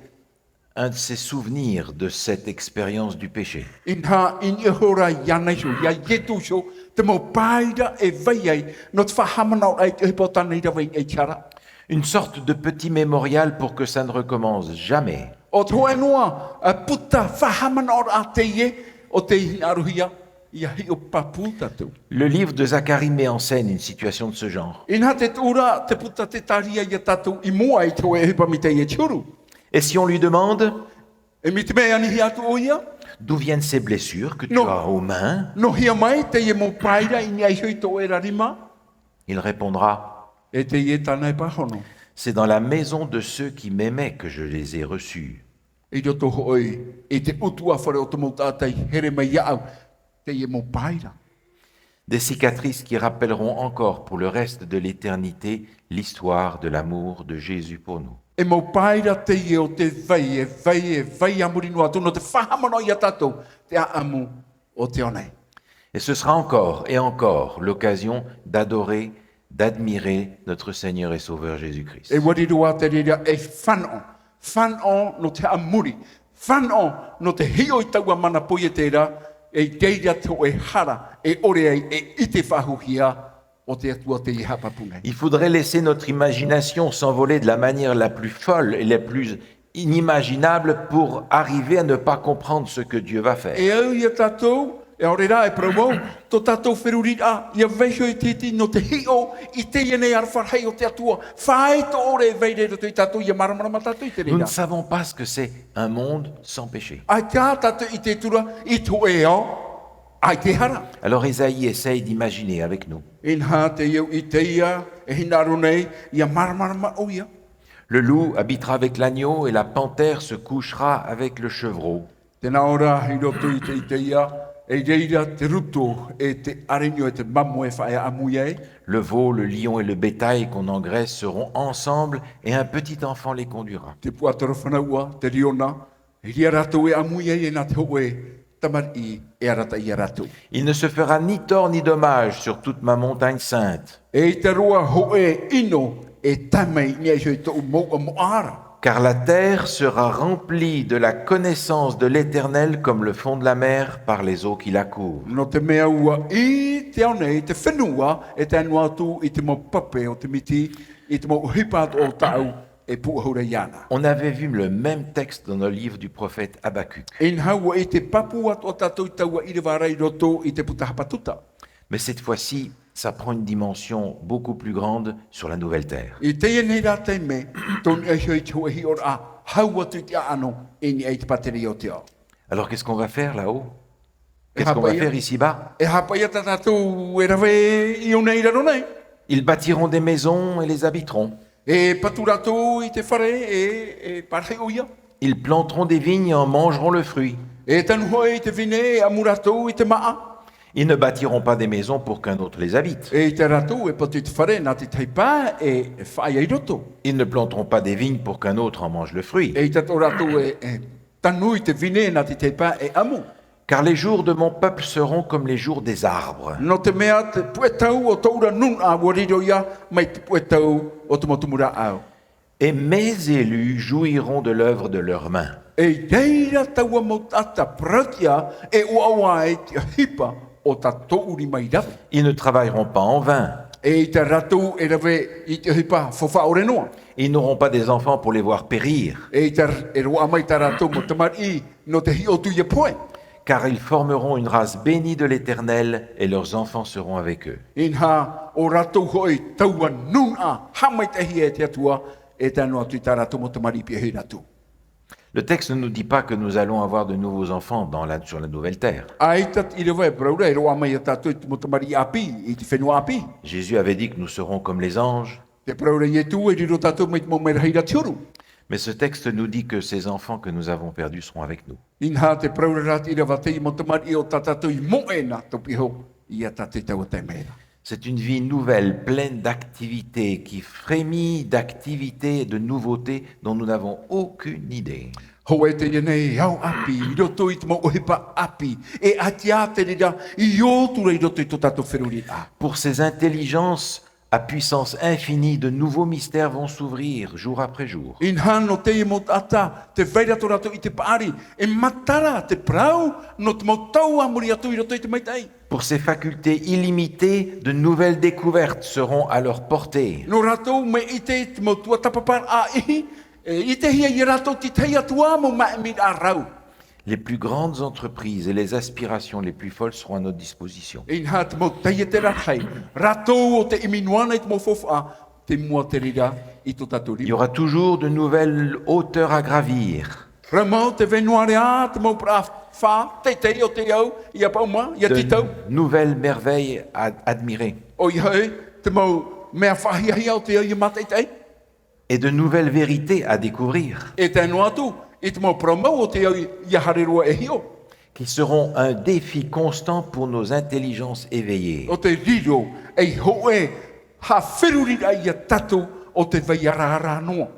un de ses souvenirs de cette expérience du péché. Inha in e hora ianai so, ia ietu so, te mo paira e vaiai, no te whahamana o ai te hipotana i rawai e chara. Une sorte de petit mémorial pour que ça ne recommence jamais. O tō e noa, a puta whahamana o a te ie, o te aruhia, ia hi o papu tātou. Le livre de Zacharie met en scène une situation de ce genre. Inha te tūra, te puta te taria ia tātou i mua i tō e hipa mi te ie churu. Et si on lui demande E mi te mea anihi atu o ia, d'où viennent ces blessures que tu Non. as aux mains, no hia mai te ie mo paira i ni ai hui tō e rarima, il répondra, e te ie tāna e pahono. C'est dans la maison de ceux qui m'aimaient que je les ai reçus. I roto hoi, e te utua whare o te mo tātai, here mai iau, te ie mo paira. Des cicatrices qui rappelleront encore pour le reste de l'éternité l'histoire de l'amour de Jésus pour nous. E mo paira te ie o te vai amuri noa tuno, te whahamano i a tatou, te aamu o te onei. Et ce sera encore et encore l'occasion d'adorer, d'admirer notre Seigneur et Sauveur Jésus-Christ. E warirua te rira e whanao no te amuri, whanao no te hio i taua mana poi e tērā, e geira to e hara, e ore ai, e ite whahuhia o te atua te iha papunei. Il faudrait laisser notre imagination s'envoler de la manière la plus folle et la plus inimaginable pour arriver à ne pas comprendre ce que Dieu va faire. E au i a tatou, e ore rā e promo, to tatou whirurira, i a veisho i titi no te hio, i te ienei ar wharhei o te atua, whae to ore e veire to i tatou, i a maramara tatou i te Nous ne rira. savons pas ce que c'est un monde sans péché. Ai te a tatou i te tura, i to e o, ai te hara. Alors Ésaïe essaye d'imaginer avec nous. Inha te iau i te ia, e hinaro nei, i a maramara o ia. Le loup habitera avec l'agneau et la panthère se couchera avec le chevreau. Tēnā ora, i roto i te ia, e reira te ruto e te arenio e te mamu e whae amu iei. Le veau, le lion et le bétail qu'on engraisse seront ensemble et un petit enfant les conduira. Te puatara whanaua, te riona, e ria rato e amu iei e nā te hoe tamari e arata i a rato. Il ne se fera ni tort ni dommage sur toute ma montagne sainte, E te roa hoe ino e tamei ni e hoi tō mo a mo ara. car la terre sera remplie de la connaissance de l'Éternel comme le fond de la mer par les eaux qui la couvrent. No te mea ua i te aunei, te whenua e te anua atu i te mo pape o te miti, i te mo hipat o tau e puahura iana. On avait vu le même texte dans le livre du prophète Habakkuk. In haua i te papu atu o tatou i taua i rewa rai roto i te putahapatuta. Mais cette fois-ci, ça prend une dimension beaucoup plus grande sur la nouvelle terre. I te ienei rā te me, tōni e hoi te hua hi ora a, haua tu te ano, i ni e te pateri o te o. Alors qu'est-ce qu'on va faire là-haut? Qu'est-ce qu'on va faire ici-bas? E hapa ia ta tatou e rawe i o nei raro nei. Ils bâtiront des maisons et les habiteront. E patu ratou i te whare e parhei o ia. Ils planteront des vignes et en mangeront le fruit. E tanu hoi i te vine e amuratou i te maa. Ils ne bâtiront pas des maisons pour qu'un autre les habite. E te ratou e patu i te whare nā te taipa e whaia i roto. Ils ne planteront pas des vignes pour qu'un autre en mange le fruit. E tato ratou e tanu i te vine nā te taipa e amu. Car les jours de mon peuple seront comme les jours des arbres. No te mea te puetau o taura nun a wariro ia, mai te puetau o te motumura au. Et mes élus jouiront de l'œuvre de leurs mains. E reira taua mo tata pratia e ua e te hipa o ta touri mai rawe. Ils ne travailleront pas en vain. E te ratou e rawe i te hipa fofa ore noa. Ils n'auront pas des enfants pour les voir périr. E te roa mai ta ratou mo tamari no te hi o tu ia poe. Car ils formeront une race bénie de l'Éternel et leurs enfants seront avec eux. Inha o ratou hoi taua nun a hamai te hi e te atua e tanu atu i ta ratou mo tamari pia hi ratou. Le texte ne nous dit pas que nous allons avoir de nouveaux enfants sur la nouvelle terre. Ai tat i rewa e braura e roa mai a tatou i te mo tamari api, i te whenua api. Jésus avait dit que nous serons comme les anges. Te braura i e tu e riro tatou mai te mo mera hira tiuru. Mais ce texte nous dit que ces enfants que nous avons perdus seront avec nous. Inha te braura rat i rewa te i mo tamari o tatatou i mo e na topiho i a tatou i taua te mera. C'est une vie nouvelle, pleine d'activités, qui frémit d'activités et de nouveautés dont nous n'avons aucune idée. Ho e te ienei au api, i roto i te mo ohipa api, e atia te rira i o tura i roto i to tatou wheruri a. Pour ces intelligences à puissance infinie, de nouveaux mystères vont s'ouvrir jour après jour. Inha no te i mo ata, te veira to rato i te paari, e matara te prau, no te mo tau amuri atu i roto i te maitai. Pour ces facultés illimitées, de nouvelles découvertes seront à leur portée. No rato me i te mo tua tapapar a ihi, i te hia i rato ti tei atua mo maemi a rau. Les plus grandes entreprises et les aspirations les plus folles seront à notre disposition. Inha te mo tei te rahai, rato o te iminuana i te mo fofa, te mua te rira i to tatou Il y rima. aura toujours de nouvelles hauteurs à gravir, Ramau te venuare a te mo pra fa, te teri o te au, i a pauma, i a de titau. nouvelles merveilles à admirer. O i hei, te mo mea whahia hi au te au i matei tei. et de nouvelles vérités à découvrir, E tēnu atu, I te mau pramau o te au I hareroa e hio. qui seront un défi constant pour nos intelligences éveillées. O te riro, e hoe, ha whirurira I a tatu o te vaiarara noa.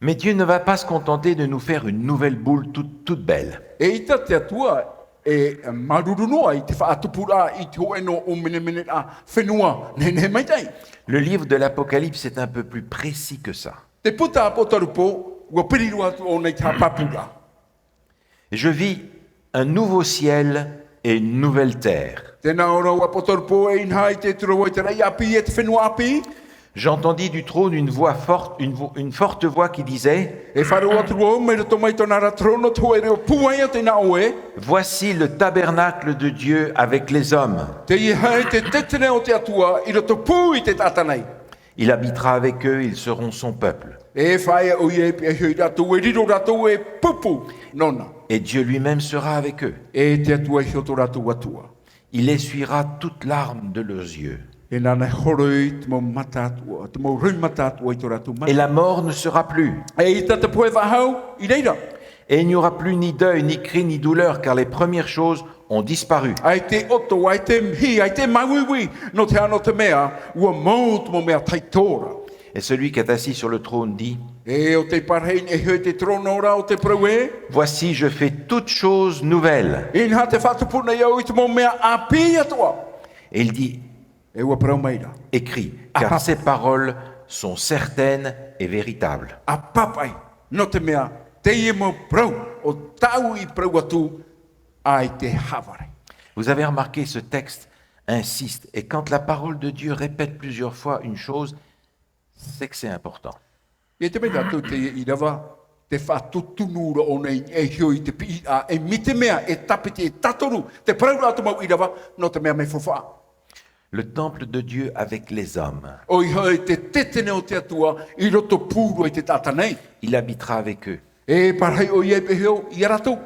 Mais Dieu ne va pas se contenter de nous faire une nouvelle boule toute belle. E ita te atua, e maruru noa I te whaatupura I te hoe no o mene a whenua, ne maitai. Le livre de l'Apocalypse est un peu plus précis que ça. Te puta apotarupo, ua piriru atu o nei tā papura. Je vis un nouveau ciel et une nouvelle terre. Tēnā ora ua apotarupo e inha I te turo i te rei api e te whenua api. J'entendis du trône une voix forte, une forte voix qui disait E wharu atu o, me roto mai tōna ra trono tō e reo puai o tēnā oe. « Voici le tabernacle de Dieu avec les hommes. Te I hei te tetene o te atua, I roto pū I te tātanei. Il habitera avec eux, ils seront son peuple. E whae o I e pi e hui ratu, e riro ratu e pupu, nona. Et Dieu lui-même sera avec eux. E te atua I hioto ratu atua. Il essuiera toute larme de leurs yeux. E nana horoi te mau mata atua, te mau rui mata atua I tō ratu Et mata. la mort ne sera plus. E I tata poe wahau, I reira. Et il n'y aura plus ni deuil, ni cri, ni douleur, car les premières choses ont disparu. Ai te oto, ai te mhi, ai te mauiwi, no te ano te mea, ua mau te mo mea taitora. Et celui qui est assis sur le trône dit E o te parhein e hoi te trono ora o te praue, « Voici, je fais toutes choses nouvelles. e nha te whatupuna iau I te mo mea api atua. » Et il dit E ua prau meira. « Écris, car ces paroles sont certaines et véritables. A papai, no te mea, te I mo prau, o tau I prau atu, ai te havare. » Vous avez remarqué, ce texte insiste. Et quand la parole de Dieu répète plusieurs fois une chose, c'est que c'est important. E te mea tau te I rawa, te whatutunura o nei e hioi te pi a, e mi te mea, e tapiti, e tatoru, te prau ratu mau I rawa, no te mea me fofa. Le temple de Dieu avec les hommes. O I hoi te tetene o te atua, I roto pūro I te tātanei. Il habitera avec eux. E parhei o ia pe heo, I aratou.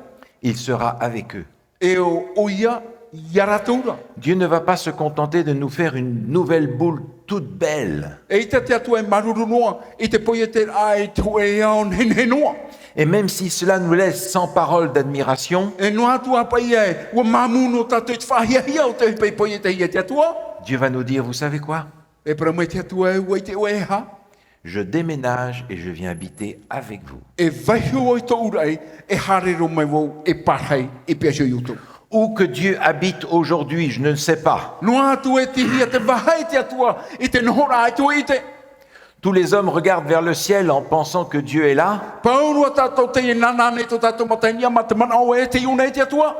Il sera avec eux. E o ia, I aratoura. Dieu ne va pas se contenter de nous faire une nouvelle boule toute belle. E ita te atua e maruru noa, I te poia te ai tu e aon hen noa. Et même si cela nous laisse sans parole d'admiration, E noa atua pai e, ua mamuno tato I te whahia hia o te pei poia te hia te atua. Dieu va nous dire, vous savez quoi? E para mai te atua e ua I te oe ha. Je déménage et je viens habiter avec vous. E vaihu o I tō urei, e harero mai wau, e parhei, I pia sio yuto. Où que Dieu habite aujourd'hui, je ne le sais pas. Noa atua e te hia te wahai te atua, I te nohora ai tu I te. Tous les hommes regardent vers le ciel en pensant que Dieu est là, Paurua tato te nanane to tato matania matamana o e te iune te atua.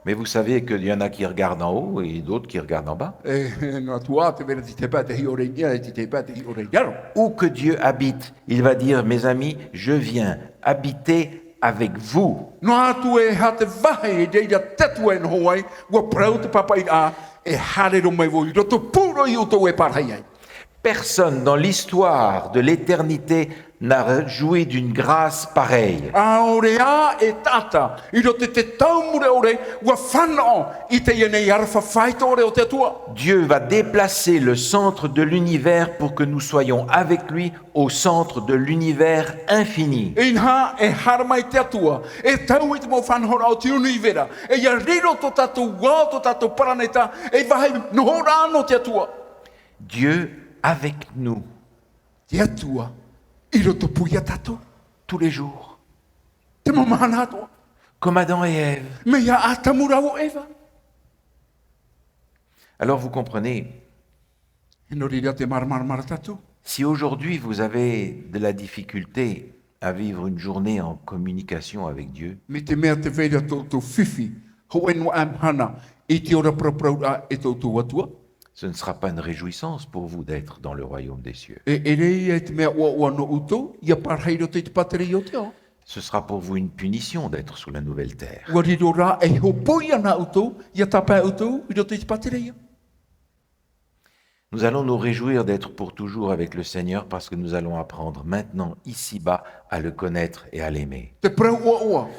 mais vous savez qu'il y en a qui regardent en haut et d'autres qui regardent en bas. E no atua te vera te pa te hiore nia te pa te hiore yaro. Où que Dieu habite, il va dire, mes amis, je viens habiter avec vous. No atu e ha te vahe e reira tatu e no ai, ua prau te papai a e harero mai wo I roto puro I uto e parhai ai. Personne dans l'histoire de l'éternité n'a joui d'une grâce pareille. A ore a e tata, I rote te taumure ore, ua whanao I te iene arfa whaito ore o te atua. Dieu va déplacer le centre de l'univers pour que nous soyons avec lui au centre de l'univers infini. Inha e haramai te atua, e tau I te mo whanhora o te univera, e ia riro to tatou wā to tatou paraneta, e vahe nohora ano te atua. Dieu avec nous Te atua, I roto puia tatou, tous les jours, te mamahana atua, comme Adam et Ève. me ia atamura o Eva. Alors vous comprenez, E no rira te mara tatou. si aujourd'hui vous avez de la difficulté à vivre une journée en communication avec Dieu, Me te mea te veira tō whiwhi, ho e noa am hana, I te ora prapraura e tō atua. ce ne sera pas une réjouissance pour vous d'être dans le royaume des cieux. E rei e te mea ua no uto, ia parheiro te pateri o te o. Ce sera pour vous une punition d'être sous la nouvelle terre. Ua riro rā e ho poia na uto, ia tapa uto, I roto te pateri. Nous allons nous réjouir d'être pour toujours avec le Seigneur parce que nous allons apprendre maintenant, ici-bas, à le connaître et à l'aimer. Te prau ua.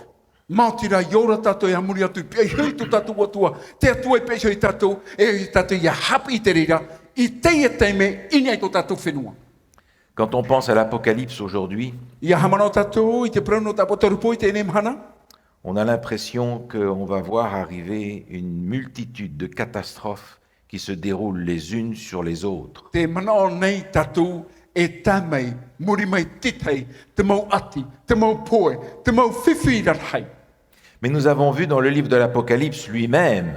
Mātira iora tato e amuri atu, pia hui tu tato atua, te atua e peso I tato, e tato ia hapi I te rira, I te e teime, I nei to tato whenua. Quand on pense à l'Apocalypse aujourd'hui, Ia hamano tatou, i te prauno ta potorupo, i te enem hana. on a l'impression qu'on va voir arriver une multitude de catastrophes qui se déroulent les unes sur les autres. Te manao nei tatou, e tamei, muri mai titei, te mau ati, te mau poe, te mau whiwhi rathai. Mais nous avons vu dans le livre de l'Apocalypse lui-même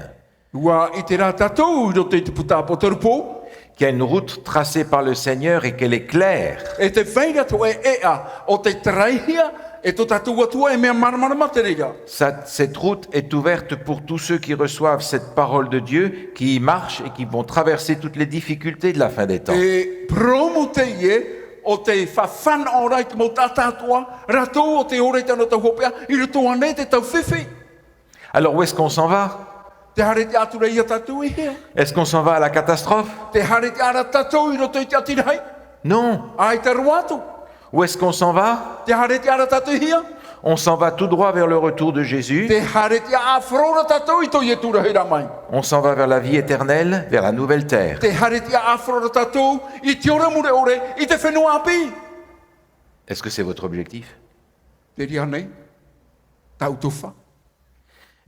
Ua i te rā tatou, i roto i te puta potorupo, qu'il y a une route tracée par le Seigneur et qu'elle est claire. e te whaira to e ea, o te traihia, e to tatou atua e mea maramara te reira. Cette route est ouverte pour tous ceux qui reçoivent cette parole de Dieu, qui y marchent et qui vont traverser toutes les difficultés de la fin des temps. E promo te ie, o te whawhana o rai te mo tātātua, ratou o te orei tano tau hopea, i roto ane te tau whiwhi. Alors où est-ce qu'on s'en va? Te hare te atura ia tatou i hea. Est-ce qu'on s'en va à la catastrophe? Te hare te ara tatou i roto i te atirahai. Non. Ai te ruatu. Où est-ce qu'on s'en va? Te hare te ara tatou i hea. On s'en va tout droit vers le retour de Jésus. Te hare te a whrora tatou i to i e tura hera mai. On s'en va vers la vie éternelle, vers la nouvelle terre. Te hare te a whrora tatou i te ora mure ore i te whenua api. Est-ce que c'est votre objectif? Te ria nei, tau tuwha.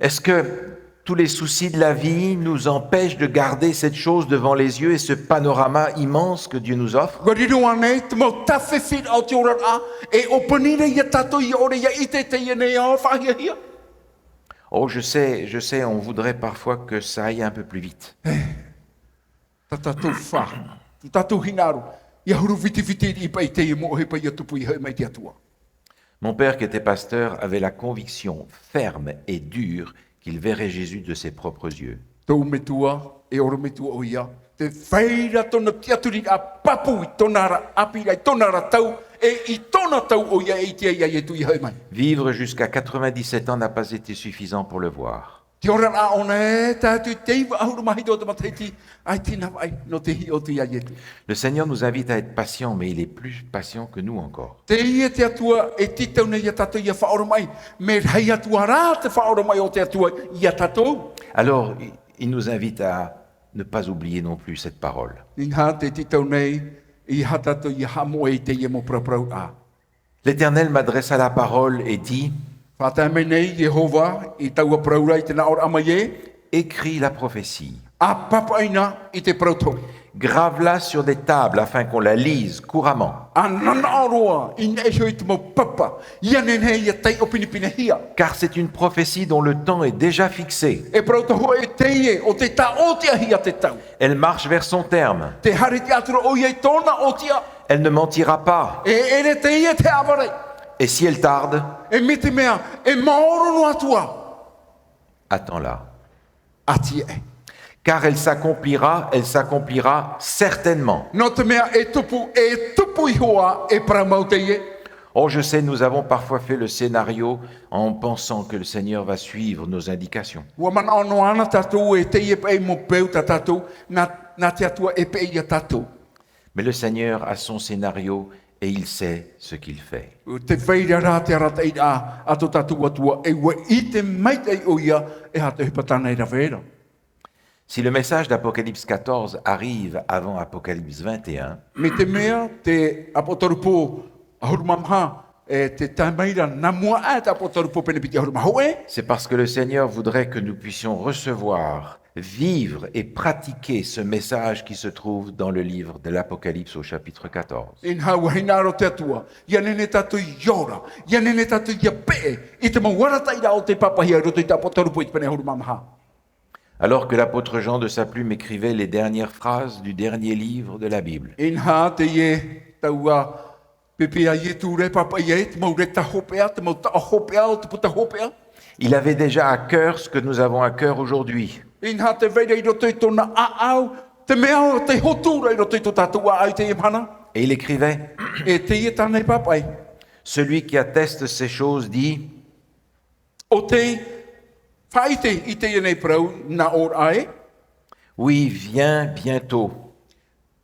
Est-ce que tous les soucis de la vie nous empêchent de garder cette chose devant les yeux et ce panorama immense que Dieu nous offre? Gariru ane, te mau tawhiwhi au te ora a, e o panire ia tatou i ore ia i te ia nei a whahia hia. Oh, je sais, on voudrait parfois que ça aille un peu plus vite. Ta tatou wha, ta tatou hinaru, ia huru viti viti i pai te i mo he pai atupu i hei mai te atua. Mon père, qui était pasteur, avait la conviction ferme et dure qu'il verrait Jésus de ses propres yeux. Tau me tua, e ora me tua o ia, te whaira tona tiaturi a papu i tona ara api ai tona ara tau, e i tona tau o ia e tia ia e tu i hei mai. Vivre jusqu'à 97 ans n'a pas été suffisant pour le voir. Te ora a ona e tātu teiva ahuru mahi tō te mataiti, ai tina ai no te hi o te ia e tu. Le Seigneur nous invite à être patients, mais il est plus patient que nous encore. Te ia te atua e titau nei ia tātou ia whaoro mai, me hei atua rā te whaoro mai o te atua ia tātou. Alors, il nous invite à ne pas oublier non plus cette parole. Inha te titau nei, i ha tātou ia hamo e te ia mo praprau a. L'Éternel m'adressa la parole et dit, Whātame nei, Jehova, i taua praura i te naor amai e, écris la prophétie, a papaina i te prautou. grave-la sur des tables afin qu'on la lise couramment. A nana aroa, i neho i te mo papa, ia nene ia tei o pinipine hia. Car c'est une prophétie dont le temps est déjà fixé. E prautou e teie o te ta o tia hia te tau. Elle marche vers son terme. Te hari te atura o iei tōna o tia, Elle ne mentira pas. e ere te ia te awarei. Et si elle tarde, E me te mea, e maoro no atua. attends-la. Ati e. Car elle s'accomplira certainement. No te mea e tupu i hoa e pramau te ie. Oh, je sais, nous avons parfois fait le scénario en pensant que le Seigneur va suivre nos indications. Ua mana ono ana tatou e te ie pe mo peu ta tatou, na te atua e pe ia tatou. Mais le Seigneur a son scénario et il sait ce qu'il fait. Te whaira rā te arata i a ato tatou atua, e ua i te maitei o ia e ha te hupatana i rawera. Si le message d'Apocalypse 14 arrive avant Apocalypse 21, Me te mea te apotorupo ahurumamha, e te tamaira na mua a te apotorupo penepiti ahurumahau e. c'est parce que le Seigneur voudrait que nous puissions recevoir, vivre et pratiquer ce message qui se trouve dans le livre de l'Apocalypse au chapitre 14. In hau hinaro te atua, ia nene tatu iora, ia nene tatu ia pe, i te mawarataira o te papahia roto i te apotorupo i te pene ahurumamha. Alors que l'apôtre Jean de sa plume écrivait les dernières phrases du dernier livre de la Bible. In ha te ie taua pepea ie tu re papa ie, te mau re ta hopea, te mau ta hopea, te puta hopea. Il avait déjà à cœur ce que nous avons à cœur aujourd'hui. In ha te veira i roto i tōna aau, te mea o te hotura i roto i tō tatua au te imhana. Et il écrivait, E te ie tānei papai. celui qui atteste ces choses dit, O te whaite i te ie nei prau na or ai, oui, viens bientôt.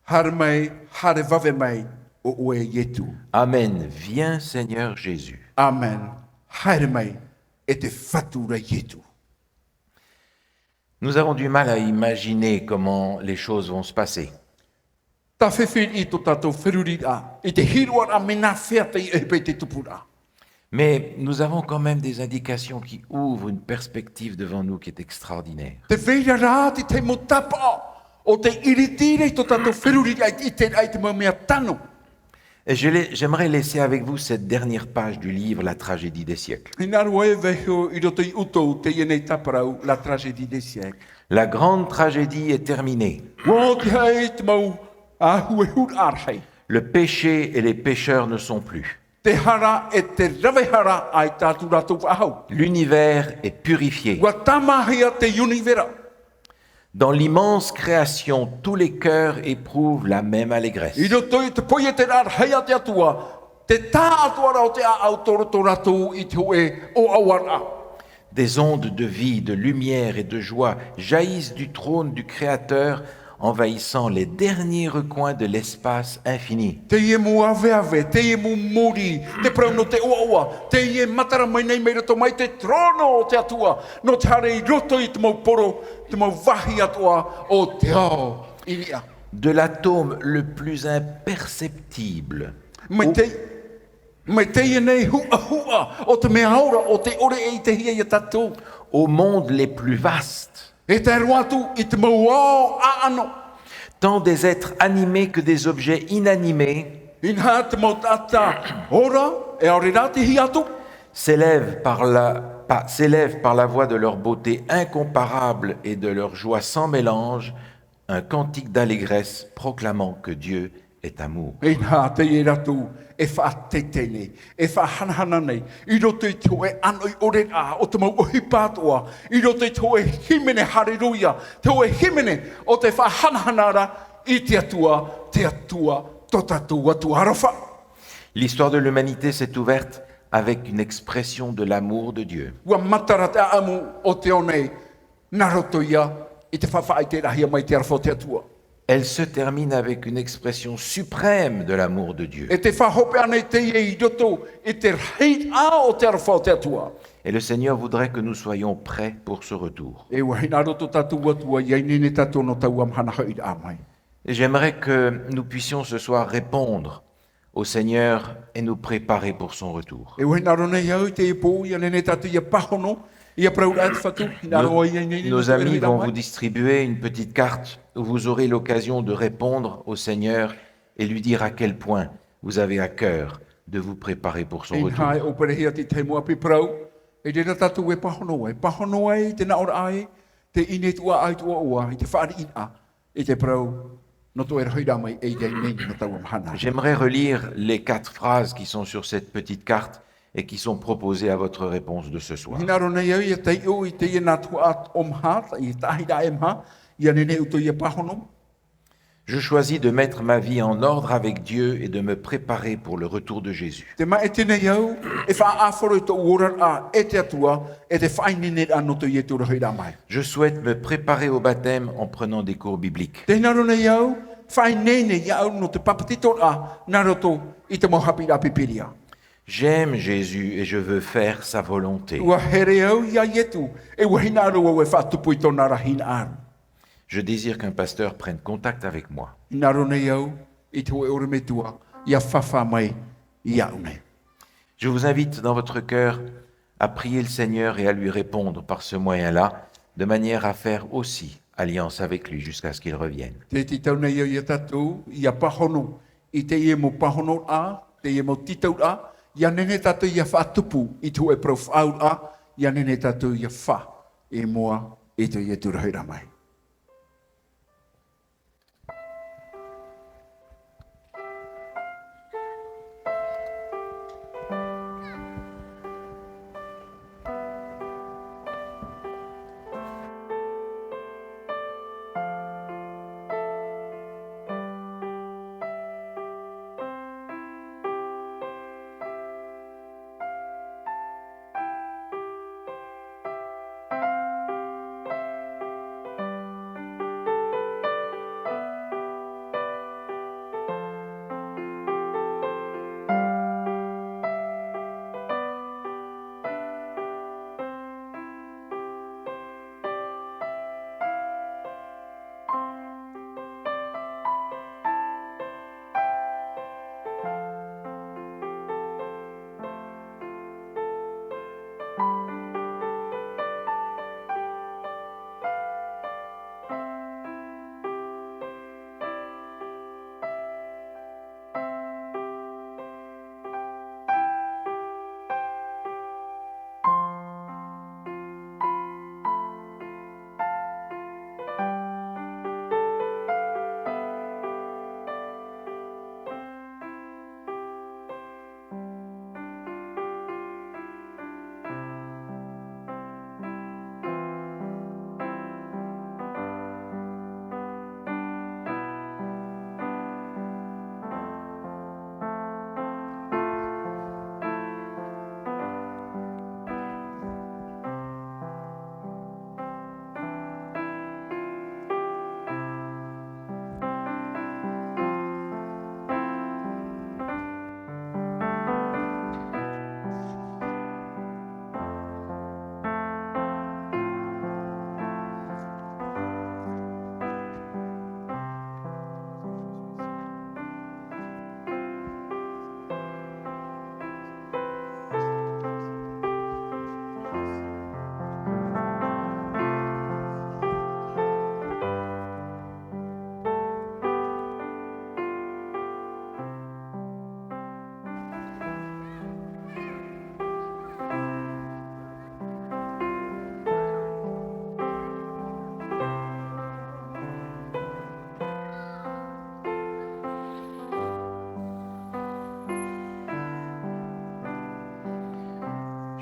hare mai, hare vave mai o oe ietu. Amen, viens Seigneur Jésus. Amen. Hare mai e te whatura ietu. Nous avons du mal à imaginer comment les choses vont se passer. Ta whewhi I tō tātou whiruri a. I te hiroa a mena whea te I pe te tupura. Mais nous avons quand même des indications qui ouvrent une perspective devant nous qui est extraordinaire. Te veira rā te mo tapa o te iritire I tō tātou whiruri a I te ai te mo mea tano. Et j'aimerais laisser avec vous cette dernière page du livre La tragédie des siècles. I nā roa e vehio I roto I utou te ienei taparau la tragédie des siècles. La grande tragédie est terminée. Wā te hei te mau a hue hur arhei. Le péché et les pécheurs ne sont plus. Te hara e te rawehara ai tātou rātou wahau. L'univers est purifié. Wa tamahia te univera. Dans l'immense création, tous les cœurs éprouvent la même allégresse. I roto I te poia te rār heia te atua. Te tā atua rao te a au toroto rātou I te hoe o awara. Des ondes de vie, de lumière et de joie jaillissent du trône du Créateur, envahissant les derniers recoins de l'espace infini. Te ie mo ave, te ie mo muri, te prau no te oa, te ie matara mai nei mei roto mai te trono o te atua, no te hare I roto I te mau poro, te mau wahi atua o te ao inia. De l'atome le plus imperceptible Mai te ie nei hua, o te mea aura, o te ore e I te hia I tatou. aux mondes les plus vastes, E te aruatu I te mau ao a ano. tant des êtres animés que des objets inanimés, Inha te mau tata, ora, e aore rā te hi atu. s'élèvent par la voix de leur beauté incomparable et de leur joie sans mélange, un cantique d'allégresse proclamant que Dieu est amour. Inha te I ratu, e wha tetene, e wha hanahana nei, I roto I tō e ano I ore a, o te mau ohi pātoa, I roto I tō e himene hareruia, tō e himene o te wha hanahanara, I te atua, tō tātou atu arofa. L'histoire de l'humanité s'est ouverte avec une expression de l'amour de Dieu. Ua matara te amu o te one, nā roto ia, I te whawhai te rahia mai te arafo te atua. Elle se termine avec une expression suprême de l'amour de Dieu. E te whahope ane te I roto, I te rheit a o te arafo te atua. Et le Seigneur voudrait que nous soyons prêts pour ce retour. E ua hina roto tātou atua, iai nene tātou no tau amhana hoi a mai. Et j'aimerais que nous puissions ce soir répondre au Seigneur et nous préparer pour son retour. E ua hina rona iau te ipo, ia nene tātou ia pahono, ia prau atu whatu, hina roa iai nene. Nos amis vont vous distribuer une petite carte où vous aurez l'occasion de répondre au Seigneur et lui dire à quel point vous avez à cœur de vous préparer pour son retour. Inha e operehia te te mua pi prau, e rena tātou e pahono ai, te naora ai, te ine tua ai tua ua, I te whaari ina, e te prau, no to e rhoida mai e iai nene no tau amhana. J'aimerais relire les 4 phrases qui sont sur cette petite carte et qui sont proposées à votre réponse de ce soir. Hina rona iau ia te iu, I te ia nā tua at omha, I tahida emha, ia nene uto ia pahono. Je choisis de mettre ma vie en ordre avec Dieu et de me préparer pour le retour de Jésus. Te mai e tēnei iau, e wha āwhoro I tō ora a, e te atua, e te whainene ano to ia tūra hoira mai. Je souhaite me préparer au baptême en prenant des cours bibliques. Tēnā rona iau, whainene iau no te papatito a, nā roto I te mohapi a pipiria. J'aime Jésus et je veux faire sa volonté. Ua here au ia ietu, e ua hina aroa e whātupu I tōna rahina aru. Je désire qu'un pasteur prenne contact avec moi. Nā rona iau, I te oe ore me tua, ia whawha mai, ia une. Je vous invite dans votre cœur à prier le Seigneur et à lui répondre par ce moyen-là, de manière à faire aussi alliance avec lui jusqu'à ce qu'il revienne. Te ti tauna iau ia tatou, ia pahono, I te ie mo pahono a, te ie mo titau a, ia nene tatou ia whātupu, I te oe profau a, ia nene tatou ia wha, e moa, I te ie tūrahira mai.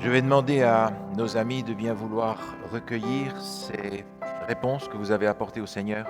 Je vais demander à nos amis de bien vouloir recueillir ces réponses que vous avez apportées au Seigneur.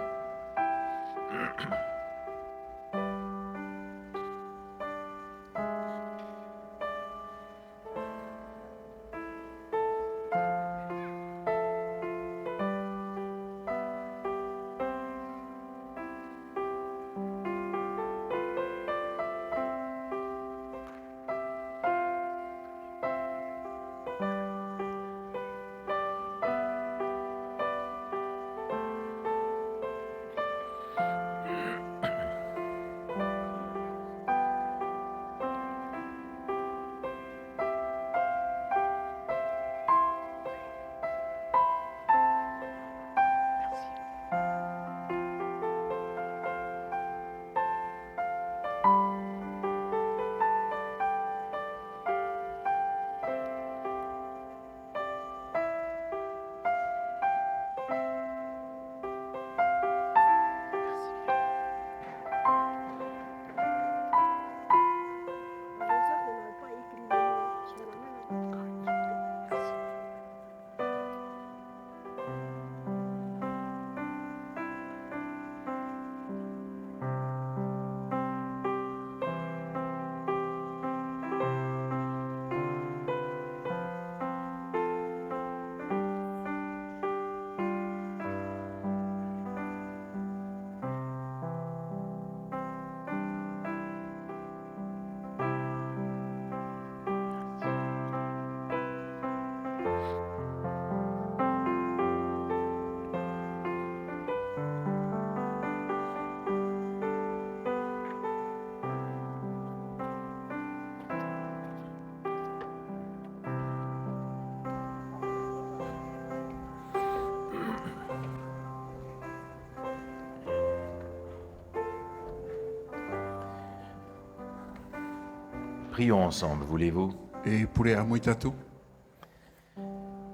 Prions ensemble, voulez-vous? E pure a moi tatou.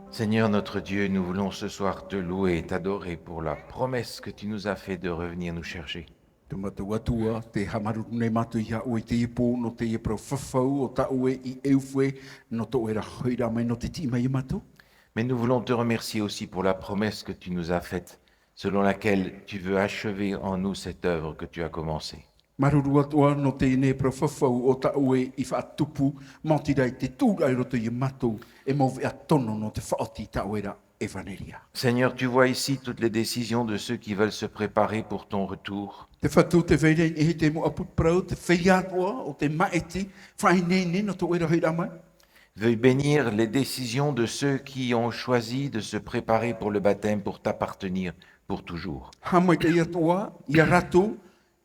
Seigneur notre Dieu, nous voulons ce soir te louer et t'adorer pour la promesse que tu nous as fait de revenir nous chercher. Te matou atua, te hamaru nei matu ia o te ipo, no te ipro whawhau o ta ue I eufwe, no to era hoira mai no te tima I matu. Mais nous voulons te remercier aussi pour la promesse que tu nous as faite, selon laquelle tu veux achever en nous cette œuvre que tu as commencée. Maruru atua no te ne pro whawhau o ta ue I whaatupu, mantirai te tūrai roto I matu, e mauve a tono no te whaoti ta uera evaneria. Seigneur, tu vois ici toutes les décisions de ceux qui veulent se préparer pour ton retour. Te whatu te veirei e te mo aput prau, te whaiatua o te maeti, whainene no to uera hoira mai. Veuille bénir les décisions de ceux qui ont choisi de se préparer pour le baptême, pour t'appartenir pour toujours. Hamai te iatua, ia rato,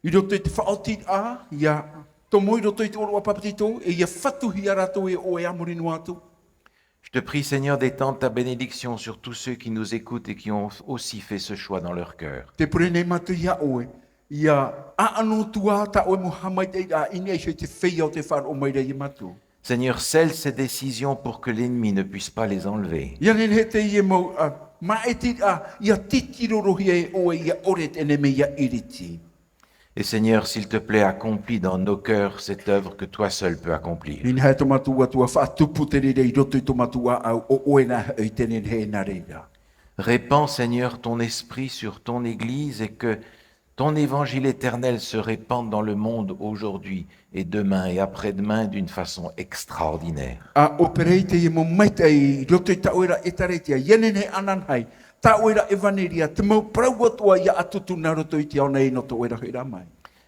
I roto te whaoti a, ia tomo I roto te oro apapatito, e ia whatu ia rato e o e amorinu atu. Je te prie, Seigneur, d'étendre ta bénédiction sur tous ceux qui nous écoutent et qui ont aussi fait ce choix dans leur cœur. Te purene matu ia oe, ia aano tua ta oe mo hamai te a ini e te whea o te whar o maira I matu. Seigneur, scelle ces décisions pour que l'ennemi ne puisse pas les enlever. Ia nen he te ie mo maeti a, ia titirorohi e oe ia oret eneme ia iriti. Et Seigneur, s'il te plaît, accomplis dans nos cœurs cette œuvre que toi seul peux accomplir. Nin hae tomatua tua whaatupu te rere I roto I tomatua au o oena I tenen he na reira. Répands, Seigneur, ton esprit sur ton Église et que ton évangile éternel se répande dans le monde aujourd'hui et demain et après-demain d'une façon extraordinaire. A operei te mo maita I roto I taoera e taretia, yenen he ananhai, taoera evaneria, te mau prauatua ia atutu na roto I te aonei no toera hoira mai.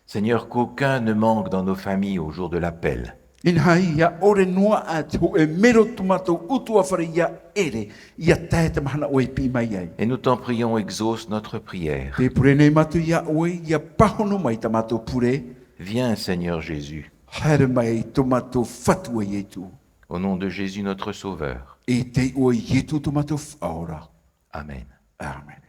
Seigneur, qu'aucun ne manque dans nos familles au jour de l'appel. In hai ia ore noa at ho e mero tomato utua whare ia ere, ia tae te mahana oe pi mai ai. Et nous t'en prions, exauce notre prière. Te pure nei matu ia oe, ia pahono mai tamato pure, Viens, Seigneur Jésus, haere mai tomato fatua ietu. au nom de Jésus notre Sauveur. E te oe ietu tomato whaora. Amen. Amen.